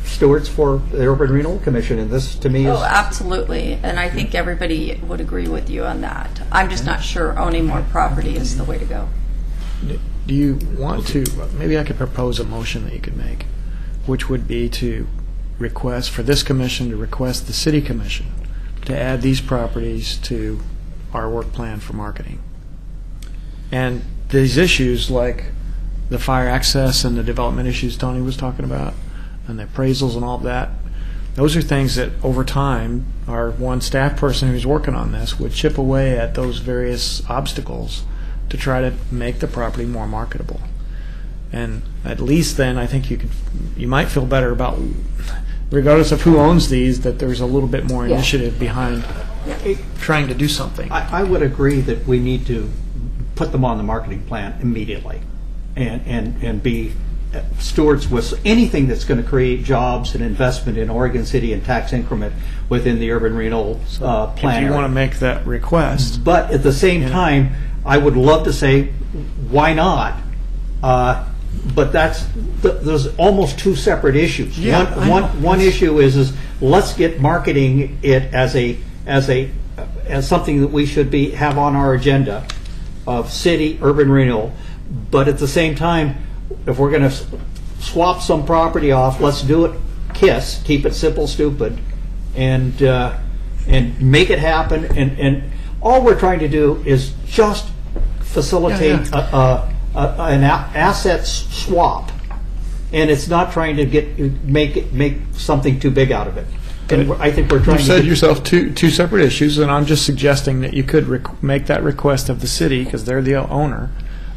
stewards for the Urban Renewal Commission, and this to me is. Oh, absolutely, and I think everybody would agree with you on that. I'm just not sure owning more property is the way to go. Do you want to, maybe I could propose a motion that you could make, which would be to request, for this commission to request the city commission to add these properties to our work plan for marketing. And these issues like the fire access and the development issues Tony was talking about, and the appraisals and all of that, those are things that over time our one staff person who's working on this would chip away at those various obstacles to try to make the property more marketable. And at least then I think you might feel better about, regardless of who owns these, that there's a little bit more Yeah. initiative behind trying to do something. I would agree that we need to put them on the marketing plan immediately, and be stewards with anything that's going to create jobs and investment in Oregon City and tax increment within the urban renewal plan. If you want to make that request, But at the same time, I would love to say, why not? But there's almost two separate issues. Yeah, I know. One issue is let's get marketing it as something that we should have on our agenda of city urban renewal. But at the same time, if we're going to swap some property off, let's do it KISS, keep it simple, stupid, and make it happen. And all we're trying to do is just facilitate an asset swap, and it's not trying to make something too big out of it. And I think we're trying you to said get- yourself two separate issues, and I'm just suggesting that you could make that request of the city because they're the owner,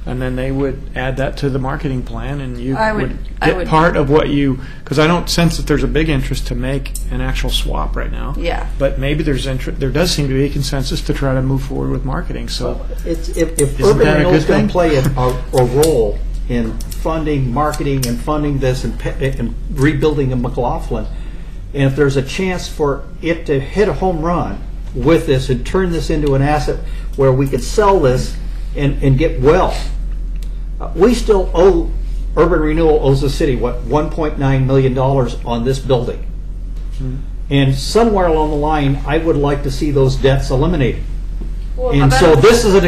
and then they would add that to the marketing plan, and you I would would- get part of what you, because I don't sense that there's a big interest to make an actual swap right now. Yeah. But maybe there does seem to be a consensus to try to move forward with marketing. So if Isn't urban that a renewal is good going to thing? play a role in funding marketing and funding this and rebuilding of McLaughlin, and if there's a chance for it to hit a home run with this and turn this into an asset where we could sell this and get wealth, we still owe Urban Renewal owes the city, what, $1.9 million on this building. And somewhere along the line, I would like to see those debts eliminated. And so this is an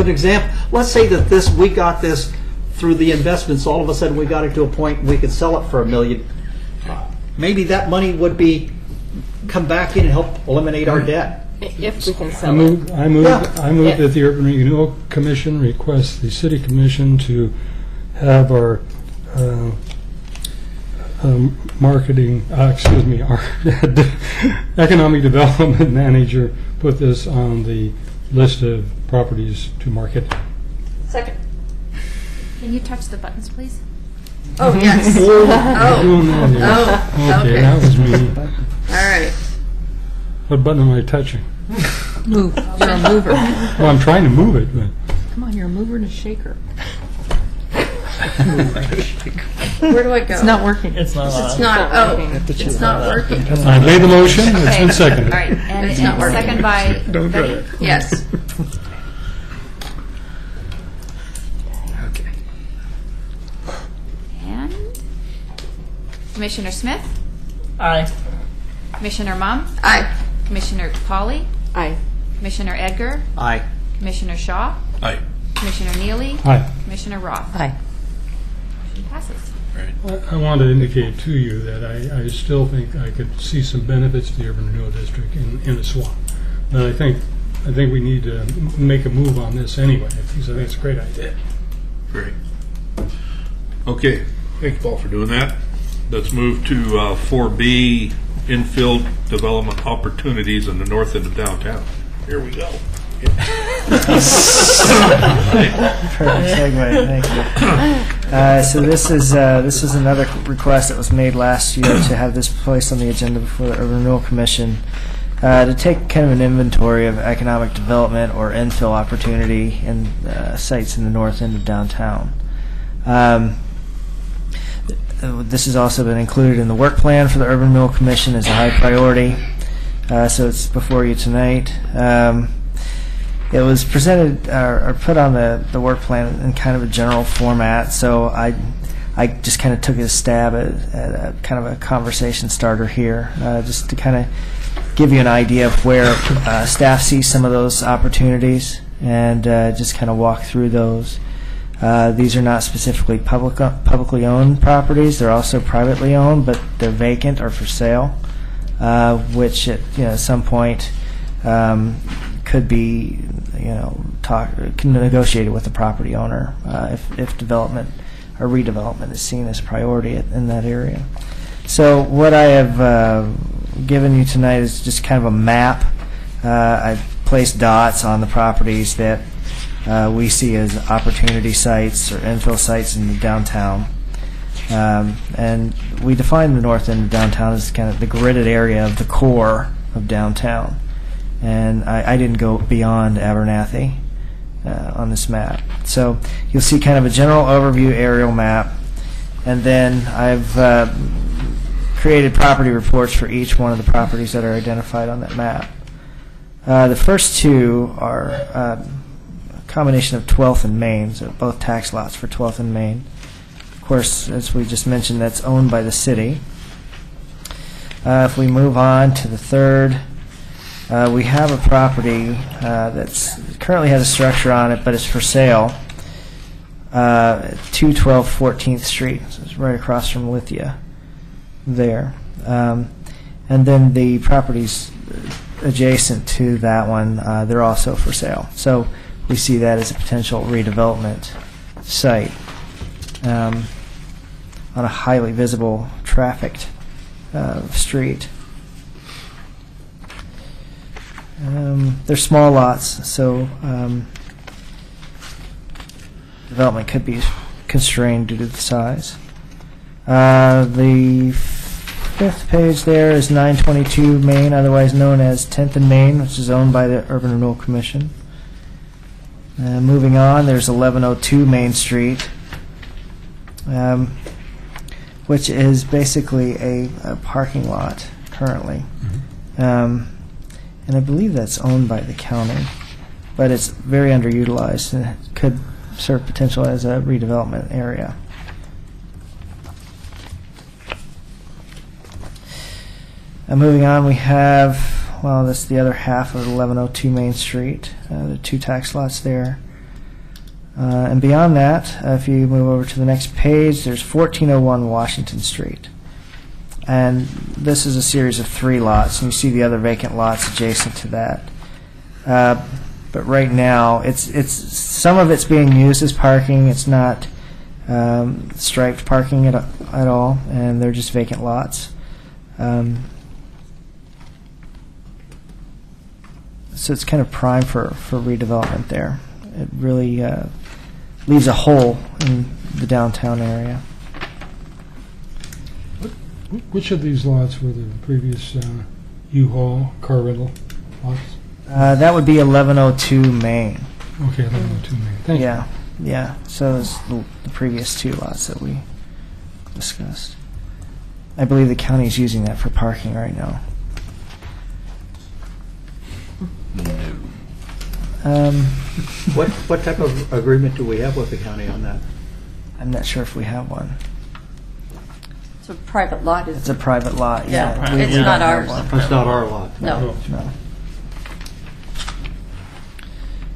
example. Let's say that we got this through the investments. All of a sudden, we got it to a point and we could sell it for $1 million. Maybe that money would come back in and help eliminate our debt. If we can I sell move, it. I move, I move that the Urban Renewal Commission requests the City Commission to have our marketing, excuse me, our economic development manager put this on the list of properties to market. Second. Can you touch the buttons, please? Oh, yes. Doing that here. Okay, that was me. All right. What button am I touching? Move. You're a mover. Well, I'm trying to move it, but Come on, you're a mover and a shaker. Where do I go? It's not working. It's not on. It's not. Oh, it's not working. I made the motion. It's been seconded. All right, and It's not working. second by Don't try Betty. it. Yes. Okay. And Commissioner Smith, Aye. Commissioner Mum, Aye. Commissioner Pauly, Aye. Commissioner Edgar, Aye. Commissioner Shaw, Aye. Commissioner Neely, Hi. Commissioner Roth. Aye. Motion passes. I want to indicate to you that I still think I could see some benefits to the urban renewal district in the swamp. And I think we need to make a move on this anyway, because I think it's a great idea. Great. Okay, thank you, Paul, for doing that. Let's move to 4B, infill development opportunities in the north end of downtown. Here we go. Perfect segue. Thank you. So this is another request that was made last year to have this placed on the agenda before the Urban Renewal Commission to take kind of an inventory of economic development or infill opportunity in sites in the north end of downtown. This has also been included in the work plan for the Urban Renewal Commission as a high priority. So it's before you tonight. It was presented or put on the work plan in kind of a general format, so I just kind of took a stab at kind of a conversation starter here, just to kind of give you an idea of where staff sees some of those opportunities and just kind of walk through those. These are not specifically publicly owned properties. They're also privately owned, but they're vacant or for sale, which at some point could be negotiated with the property owner if development or redevelopment is seen as priority in that area. So what I have given you tonight is just kind of a map. I've placed dots on the properties that we see as opportunity sites or infill sites in the downtown. And we define the north end of downtown as kind of the gridded area of the core of downtown. And I didn't go beyond Abernathy on this map. So you'll see kind of a general overview aerial map, and then I've created property reports for each one of the properties that are identified on that map. The first two are a combination of 12th and Main, so both tax lots for 12th and Main. Of course, as we just mentioned, that's owned by the city. If we move on to the third, we have a property that's currently has a structure on it, but it's for sale. 212 14th Street, so it's right across from Lithia there. And then the properties adjacent to that one, they're also for sale. So we see that as a potential redevelopment site on a highly visible, trafficked street. They're small lots, so development could be constrained due to the size. The fifth page there is 922 Main, otherwise known as 10th and Main, which is owned by the Urban Renewal Commission. Moving on, there's 1102 Main Street, which is basically a parking lot currently. And I believe that's owned by the county, but it's very underutilized and it could serve potential as a redevelopment area. Moving on, we have, well, that's the other half of 1102 Main Street. The 2 tax lots there. And beyond that, if you move over to the next page, there's 1401 Washington Street. And this is a series of 3 lots, and you see the other vacant lots adjacent to that. But right now, it's some of it's being used as parking. It's not striped parking at all, and they're just vacant lots. So it's kind of prime for redevelopment there. It really leaves a hole in the downtown area. Which of these lots were the previous U-Haul car rental lots? That would be 1102 Main. Okay, 1102 Main. Thank you. Yeah. So those the previous 2 lots that we discussed. I believe the county is using that for parking right now. What type of agreement do we have with the county on that? I'm not sure if we have one. It's a private lot, It's isn't a private lot. Yeah, We it's don't not have ours. one. It's not our lot. it? No.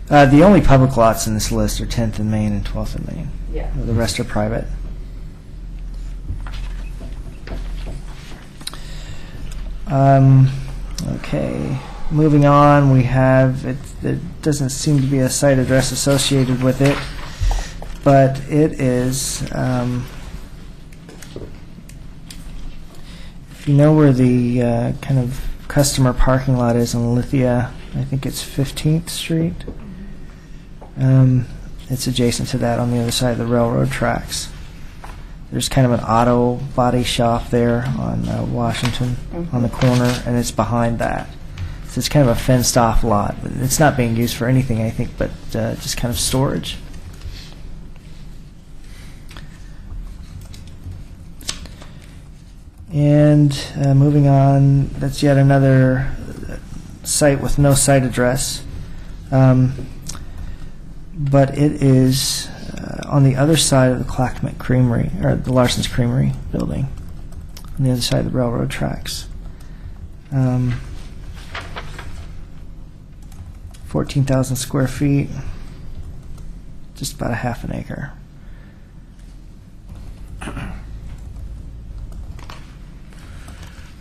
No. The only public lots in this list are 10th and Main and 12th and Main. Yeah. The rest are private. Okay. Moving on, we have, there doesn't seem to be a site address associated with it, but it is, if you know where the kind of customer parking lot is in Lithia, I think it's 15th Street. It's adjacent to that on the other side of the railroad tracks. There's kind of an auto body shop there on Washington on the corner, and it's behind that. So it's kind of a fenced-off lot. It's not being used for anything, I think, but just kind of storage. And moving on, that's yet another site with no site address. But it is on the other side of the Clackamas Creamery, or the Larson's Creamery building, on the other side of the railroad tracks. 14,000 square feet, just about a half an acre.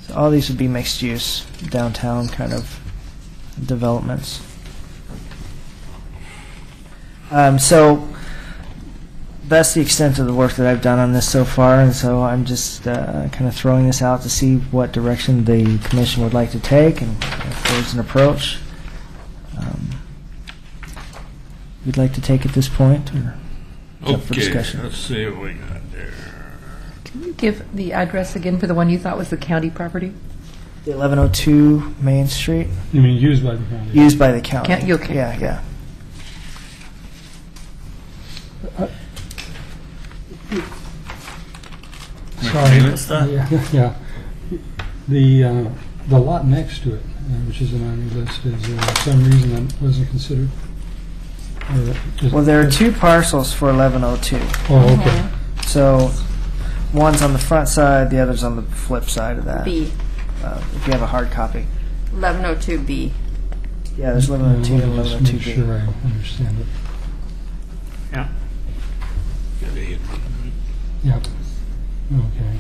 So all these would be mixed use, downtown kind of developments. So that's the extent of the work that I've done on this so far, and so I'm just kind of throwing this out to see what direction the commission would like to take, and if there's an approach you'd like to take at this point, or up for Okay, discussion. let's see what we got there. Can you give the address again for the one you thought was the county property? The 1102 Main Street, You mean used by the county? used by the county. Okay. Yeah. Sorry. What's that? Yeah. The lot next to it, which isn't on your list, is some reason that wasn't considered? Well, there are 2 parcels for 1102. Oh, okay. So one's on the front side, the other's on the flip side of that. B. If you have a hard copy. 1102B. Yeah, there's 1102 and Let's make 1102B. sure I understand it. Yeah. Yep. Okay.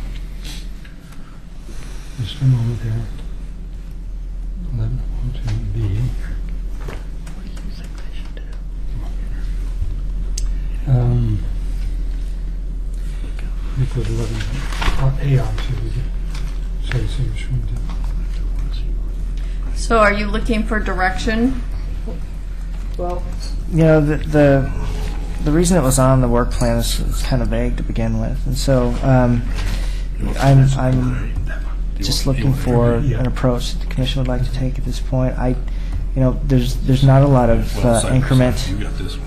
Just a moment there. 1102B. You put 11A on too, did you? So you see which one did. So are you looking for direction? Well, you know, the reason it was on the work plan is kind of vague to begin with, and so I'm just looking for an approach that the commission would like to take at this point. There's not a lot of increment You got this one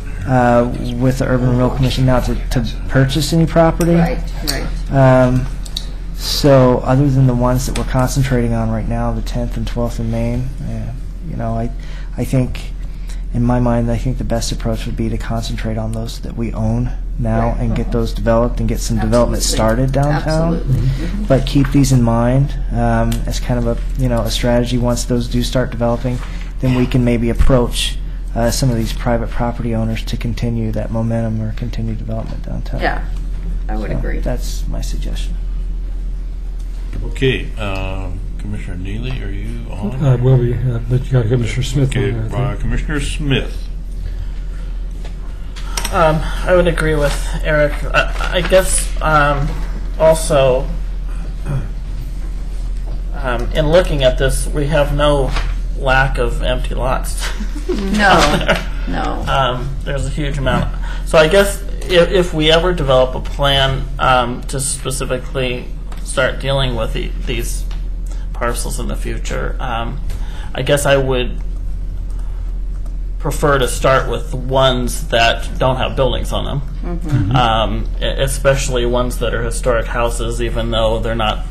here. with the Urban Renewal Commission now to purchase any property. Right. So other than the ones that we're concentrating on right now, the 10th and 12th in Maine, I think, in my mind, I think the best approach would be to concentrate on those that we own now and get those developed and get some development started downtown. Absolutely. But keep these in mind as kind of a strategy. Once those do start developing, then we can maybe approach some of these private property owners to continue that momentum or continue development downtown. Yeah, I would So agree. That's my suggestion. Okay, Commissioner Neely, are you on? Will be, but you got Commissioner Smith Okay, on there, I think. Commissioner Smith. I would agree with Eric. I guess also in looking at this, we have no lack of empty lots. No. There's a huge amount. So I guess if we ever develop a plan to specifically start dealing with these parcels in the future, I guess I would prefer to start with ones that don't have buildings on them, especially ones that are historic houses, even though they're not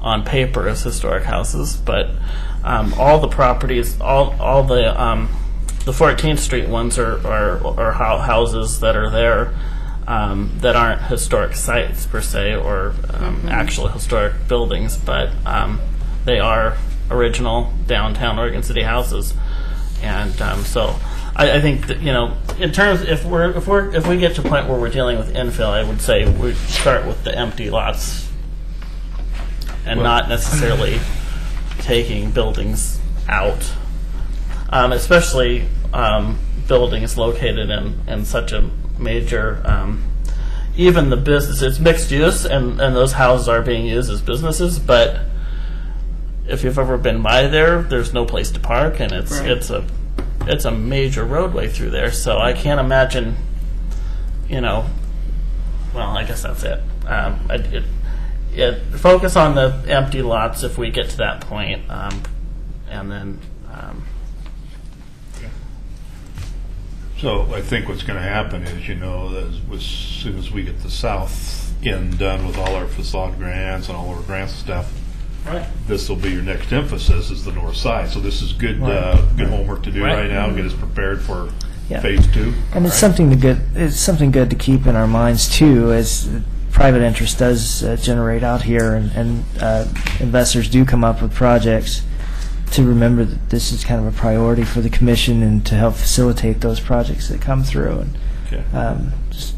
on paper as historic houses. But all the properties, all the 14th Street ones are houses that are there that aren't historic sites per se, or actual historic buildings, but they are original downtown Oregon City houses. And so I think that, in terms, if we get to a point where we're dealing with infill, I would say we start with the empty lots and not necessarily taking buildings out, especially buildings located in such a major, even the business, it's mixed use, and those houses are being used as businesses, but if you've ever been by there, there's no place to park, and it's a major roadway through there. So I can't imagine, well, I guess that's it. Focus on the empty lots if we get to that point, and then. So I think what's going to happen is, as soon as we get the south end done with all our facade grants and all our grants and stuff, Right. this will be your next emphasis, is the north side. So this is good good homework to do right now, get us prepared for phase 2. And it's something good to keep in our minds too, as private interest does generate out here, and investors do come up with projects. To remember that this is kind of a priority for the commission, and to help facilitate those projects that come through, and Okay. just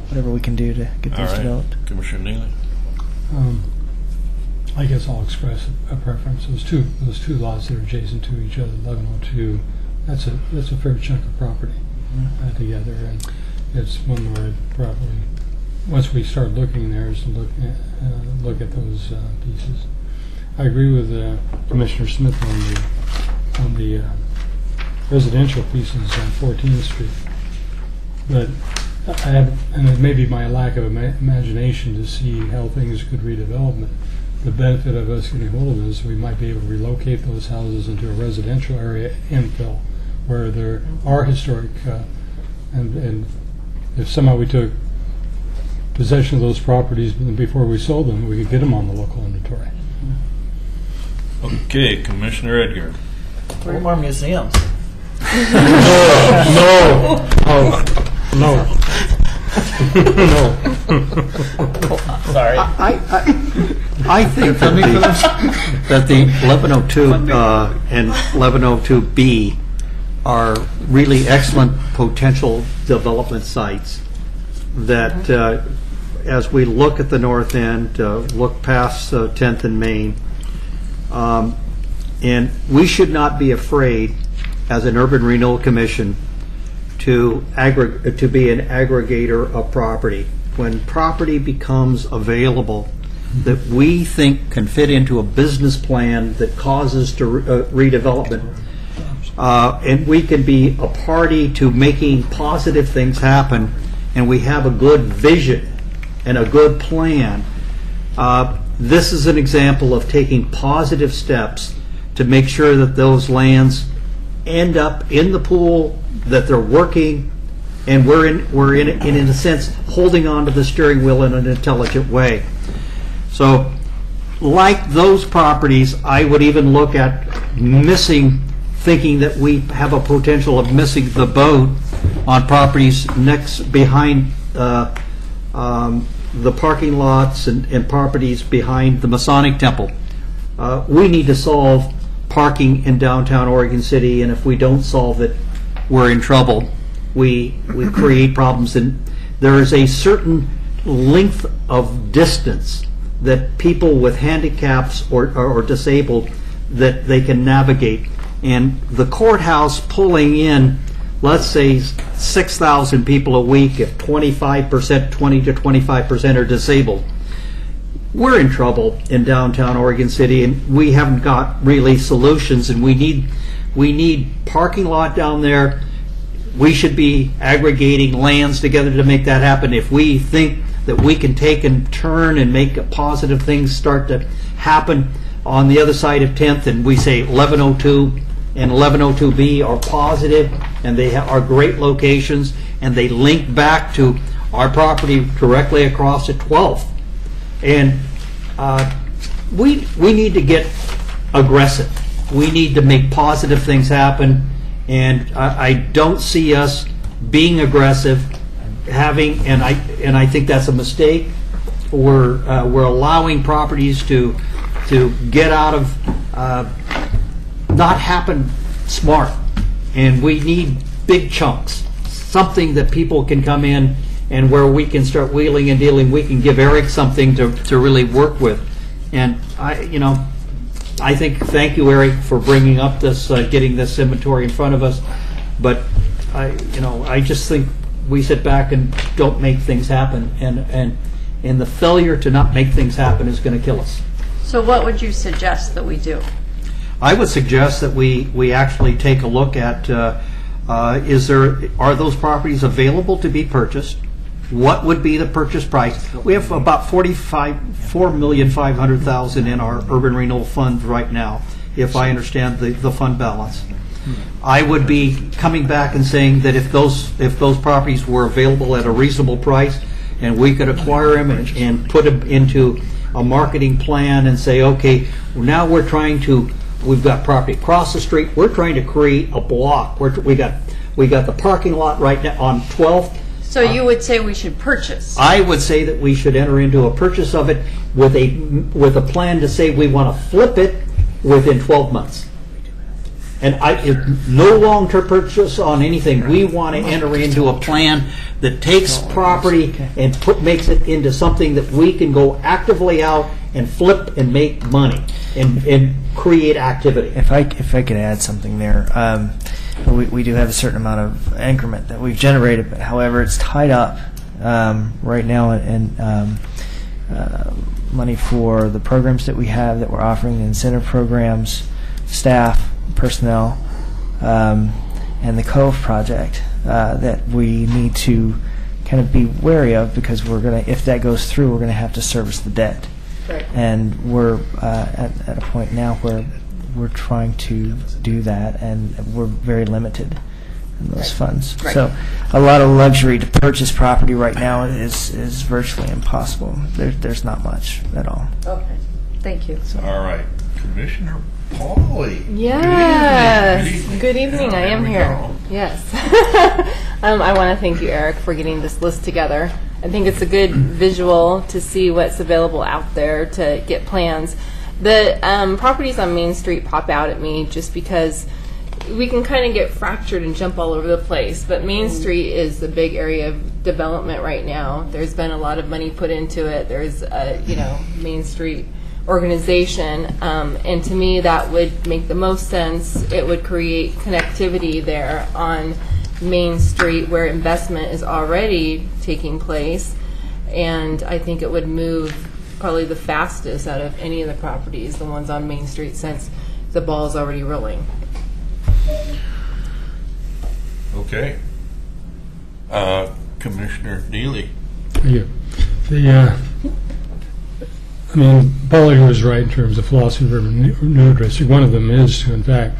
whatever we can do to get All those right. developed. Commissioner Neely. I guess I'll express a preference. Those two lots that are adjacent to each other, 1102, that's a fair chunk of property together, and it's one where I'd probably, once we start looking there, is to look at those pieces. I agree with Commissioner Smith on the residential pieces on 14th Street, but I have, and it may be my lack of imagination to see how things could redevelop. The benefit of us getting hold of it is we might be able to relocate those houses into a residential area infill where there are historic, and if somehow we took possession of those properties before we sold them, we could get them on the local inventory. Okay, Commissioner Edgar. Three more museums. No. Sorry. I think that the 1102 and 1102B are really excellent potential development sites that, as we look at the north end, look past 10th and Main, and we should not be afraid as an Urban Renewal Commission to be an aggregator of property. When property becomes available that we think can fit into a business plan that causes to redevelopment, and we can be a party to making positive things happen, and we have a good vision and a good plan, this is an example of taking positive steps to make sure that those lands end up in the pool, that they're working, and we're in a sense holding on to the steering wheel in an intelligent way. So, like those properties, I would even look at thinking that we have a potential of missing the boat on properties next behind the parking lots and properties behind the Masonic Temple. We need to solve parking in downtown Oregon City, and if we don't solve it, we're in trouble. We create problems, and there is a certain length of distance that people with handicaps or disabled that they can navigate. And the courthouse pulling in, let's say, 6,000 people a week, if 25%, 20 to 25% are disabled, we're in trouble in downtown Oregon City, and we haven't got really solutions, and we need parking lot down there. We should be aggregating lands together to make that happen. If we think that we can take and turn and make positive things start to happen on the other side of 10th, and we say 1102 and 1102B are positive, and they are great locations, and they link back to our property directly across at 12th. And we need to get aggressive. We need to make positive things happen, and I don't see us being aggressive, and I think that's a mistake. We're allowing properties to get out of not happen smart, and we need big chunks, something that people can come in and where we can start wheeling and dealing. We can give Eric something to really work with. And I think, thank you, Eric, for bringing up this, getting this inventory in front of us. But I just think we sit back and don't make things happen, and the failure to not make things happen is going to kill us. So what would you suggest that we do? I would suggest that we actually take a look at, are those properties available to be purchased? What would be the purchase price? We have about $4,500,000 in our urban renewal fund right now, if I understand the fund balance. I would be coming back and saying that if those properties were available at a reasonable price, and we could acquire them and put them into a marketing plan and say, okay, now we've got property across the street. We're trying to create a block. We got the parking lot right now on 12th. So you would say we should purchase? I would say that we should enter into a purchase of it with a plan to say we want to flip it within 12 months. And no long-term purchase on anything. We want to enter into a plan that takes property and makes it into something that we can go actively out and flip and make money and create activity. If I could add something there, we do have a certain amount of increment that we've generated, but however, it's tied up right now in money for the programs that we have that we're offering, the incentive programs, staff, personnel, and the Cove project that we need to kind of be wary of, because if that goes through, we're going to have to service the debt. Right. And we're at a point now where we're trying to do that, and we're very limited in those funds. Right. So a lot of luxury to purchase property right now is virtually impossible. There's not much at all. Okay. Thank you. All right. Commissioner Pauly. Yes. Good evening. Yeah, I am we here. go. Yes. I want to thank you, Eric, for getting this list together. I think it's a good visual to see what's available out there to get plans. The properties on Main Street pop out at me just because we can kind of get fractured and jump all over the place. But Main Street is a big area of development right now. There's been a lot of money put into it. There's a Main Street organization, and to me that would make the most sense. It would create connectivity there on Main Street where investment is already taking place, and I think it would move probably the fastest out of any of the properties, the ones on Main Street, since the ball is already rolling. Okay. Commissioner Neely. Yeah. Pauly was right in terms of philosophy of urban renewal district. One of them is to, in fact,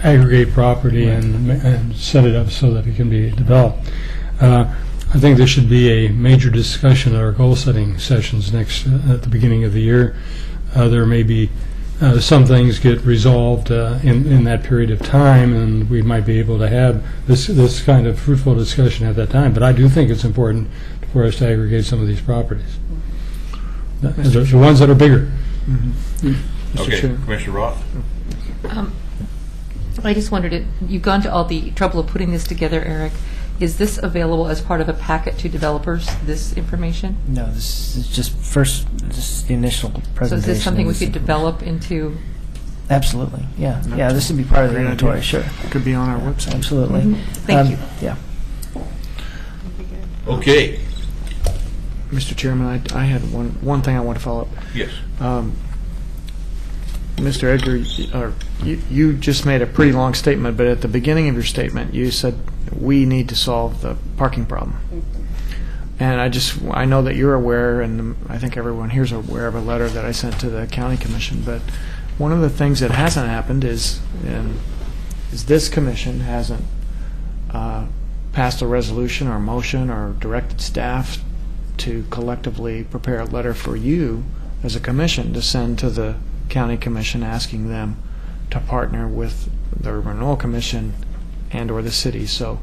aggregate property and set it up so that it can be developed. I think there should be a major discussion at our goal-setting sessions next at the beginning of the year. There may be some things get resolved in that period of time, and we might be able to have this kind of fruitful discussion at that time. But I do think it's important for us to aggregate some of these properties, the ones that are bigger. Okay, Commissioner Roth. I just wondered, you've gone to all the trouble of putting this together, Eric. Is this available as part of a packet to developers, this information? No, this is just the initial presentation. So is this something of we this could information. develop into? Absolutely, yeah. Yeah, this would be part of the Great inventory, idea. sure. Could be on our website. Absolutely. Thank you. Yeah. Okay. Mr. Chairman, I had one thing I want to follow up. Yes. Mr. Edgar, you just made a pretty long statement, but at the beginning of your statement, you said we need to solve the parking problem. And I know that you're aware, and I think everyone here is aware of a letter that I sent to the county commission. But one of the things that hasn't happened is this commission hasn't passed a resolution or motion or directed staff to collectively prepare a letter for you as a commission to send to the county commission asking them to partner with the Renewal Commission and or the city. So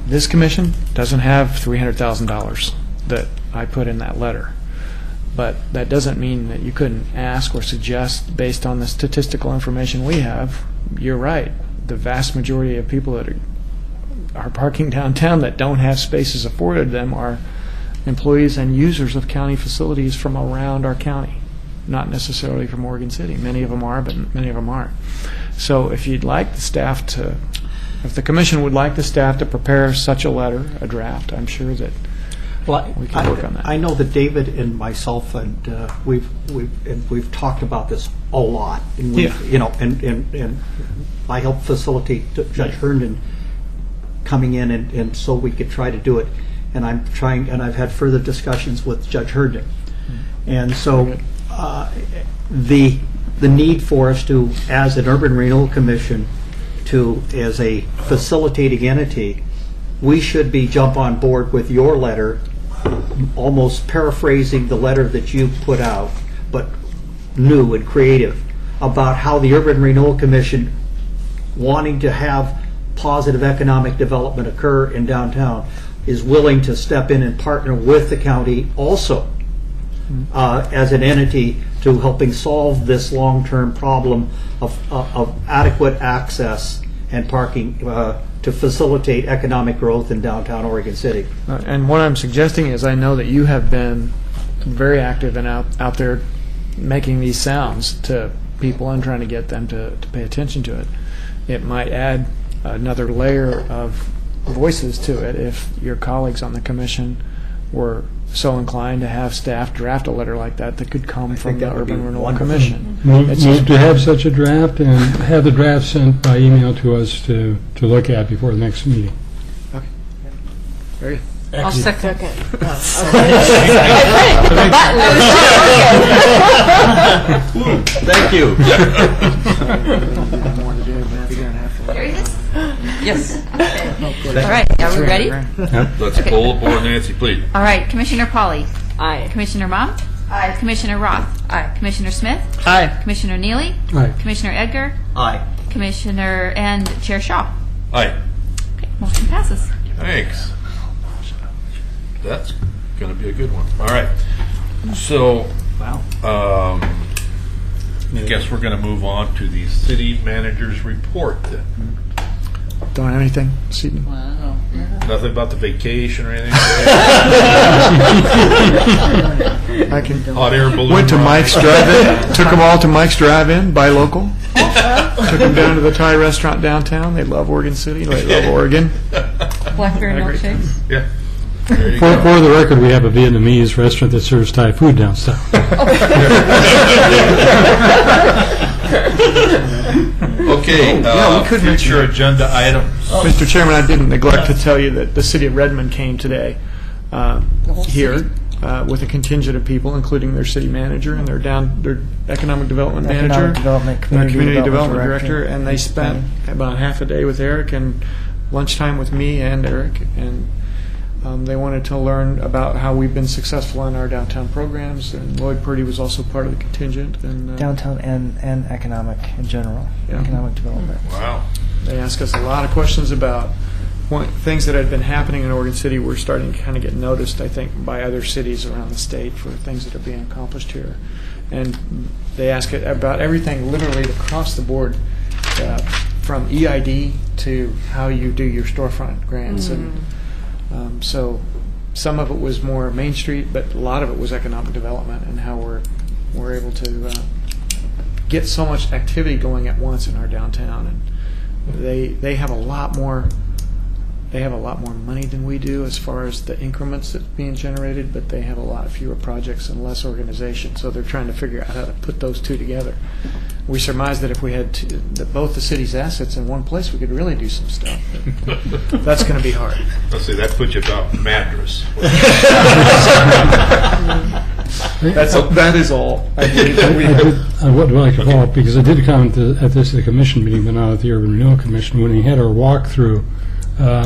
this commission doesn't have $300,000 that I put in that letter. But that doesn't mean that you couldn't ask or suggest based on the statistical information we have. You're right. The vast majority of people that are parking downtown that don't have spaces afforded them are employees and users of county facilities from around our county, not necessarily from Oregon City. Many of them are, but many of them aren't. So if you'd like the staff to, if the commission would like the staff to prepare such a letter, a draft, I'm sure that we can work on that. I know that David and myself and we've talked about this a lot. And we've, and I helped facilitate Judge Herndon coming in, and so we could try to do it. And I've had further discussions with Judge Herndon. And so the need for us to, as an Urban Renewal Commission, as a facilitating entity, we should jump on board with your letter, almost paraphrasing the letter that you put out, but new and creative, about how the Urban Renewal Commission, wanting to have positive economic development occur in downtown, is willing to step in and partner with the county also as an entity to helping solve this long-term problem of adequate access and parking to facilitate economic growth in downtown Oregon City. And what I'm suggesting is I know that you have been very active and out there making these sounds to people and trying to get them to pay attention to it. It might add another layer of voices to it if your colleagues on the commission were so inclined to have staff draft a letter like that could come from the Urban Renewal Commission. Move to have such a draft and have the draft sent by email to us to look at before the next meeting. Okay. Very good. I'll second. Thank you. Yes. Okay. All right. Are we ready? Let's pull the board, Nancy, please. All right. Commissioner Pauley. Aye. Commissioner Mom. Aye. Commissioner Roth. Aye. Commissioner Smith. Aye. Commissioner Neely. Aye. Commissioner Edgar. Aye. Commissioner and Chair Shaw. Aye. Okay. Motion passes. Thanks. That's going to be a good one. All right. So, I guess we're going to move on to the city manager's report then. Don't have anything, Seaton? Nothing about the vacation or anything? I can. Hot air balloon Went to ride? Mike's Drive-In. Took them all to Mike's Drive-In, buy local. Took them down to the Thai restaurant downtown. They love Oregon City. They love Oregon. Blackberry milkshakes? Yeah. There you For go. the record, we have a Vietnamese restaurant that serves Thai food downtown. Okay, Yeah, we could mention future that. agenda items. Mr. Chairman, I didn't neglect to tell you that the city of Redmond came today here with a contingent of people, including their city manager and their economic development manager, Economic development, their community community development development director. director, and they spent about half a day with Eric and lunchtime with me and Eric, and They wanted to learn about how we've been successful in our downtown programs, and Lloyd Purdy was also part of the contingent. And Downtown and economic in general, Yeah. economic development. Wow. they asked us a lot of questions about things that had been happening in Oregon City. Were starting to kind of get noticed, I think, by other cities around the state for things that are being accomplished here. And they ask it about everything, literally across the board, from EID to how you do your storefront grants. And so some of it was more Main Street, but a lot of it was economic development and how we're able to get so much activity going at once in our downtown. And they have a lot more. They have a lot more money than we do as far as the increments that's being generated, but they have a lot fewer projects and less organization. So they're trying to figure out how to put those two together. We surmised that if we had both the city's assets in one place, we could really do some stuff. But that's going to be hard. Let's see, that puts you about mattress. That is all. I believe I would like to follow up because I did comment at the commission meeting, but not at the Urban Renewal Commission, when we had our walkthrough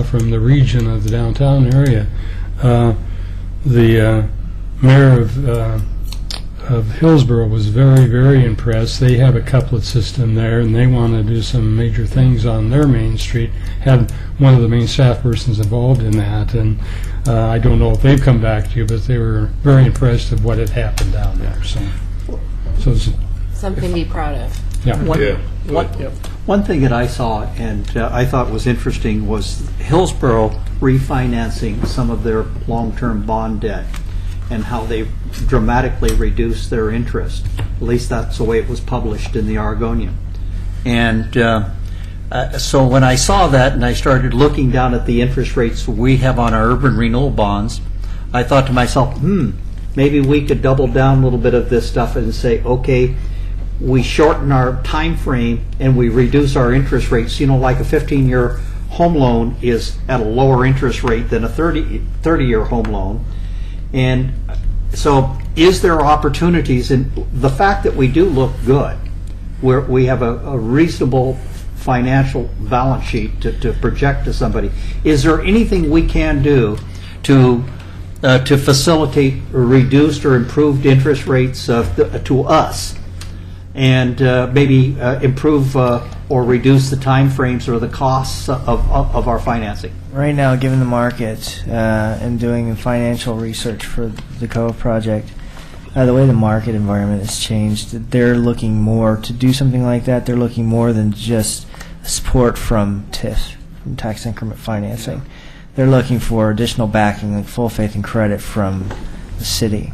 from the region of the downtown area. The mayor of Hillsborough was very, very impressed. They have a couplet system there, and they want to do some major things on their main street. Had one of the main staff persons involved in that, and I don't know if they've come back to you, but they were very impressed of what had happened down there. So it's, Something to be proud of. yeah. One thing that I saw and I thought was interesting was Hillsborough refinancing some of their long-term bond debt and how they dramatically reduced their interest. At least that's the way it was published in the Oregonian. And so when I saw that and I started looking down at the interest rates we have on our urban renewal bonds, I thought to myself, maybe we could double down a little bit of this stuff and say, okay, we shorten our time frame and we reduce our interest rates. You know, like a 15-year home loan is at a lower interest rate than a 30-year home loan. And so is there opportunities, and the fact that we do look good, where we have a reasonable financial balance sheet to project to somebody, is there anything we can do to facilitate reduced or improved interest rates to us? And maybe improve or reduce the time frames or the costs of our financing. Right now, given the market and doing financial research for the Cove project, the way the market environment has changed, they're looking more to do something like that. They're looking more than just support from TIF, from tax increment financing. They're looking for additional backing, like full faith and credit from the city.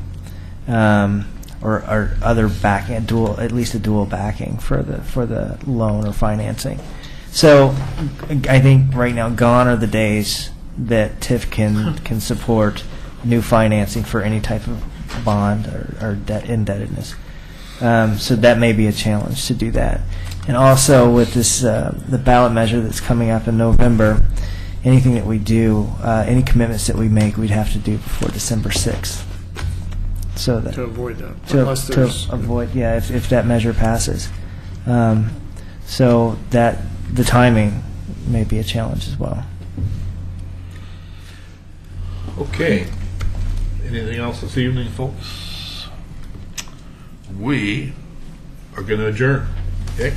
Or other backing, at least a dual backing for the loan or financing. So I think right now gone are the days that TIF can support new financing for any type of bond or debt indebtedness. So that may be a challenge to do that. And also with this the ballot measure that's coming up in November, anything that we do, any commitments that we make, we'd have to do before December 6th. So that to avoid that. to Unless avoid, if that measure passes. So that the timing may be a challenge as well. Okay. Anything else this evening, folks? We are going to adjourn. Okay?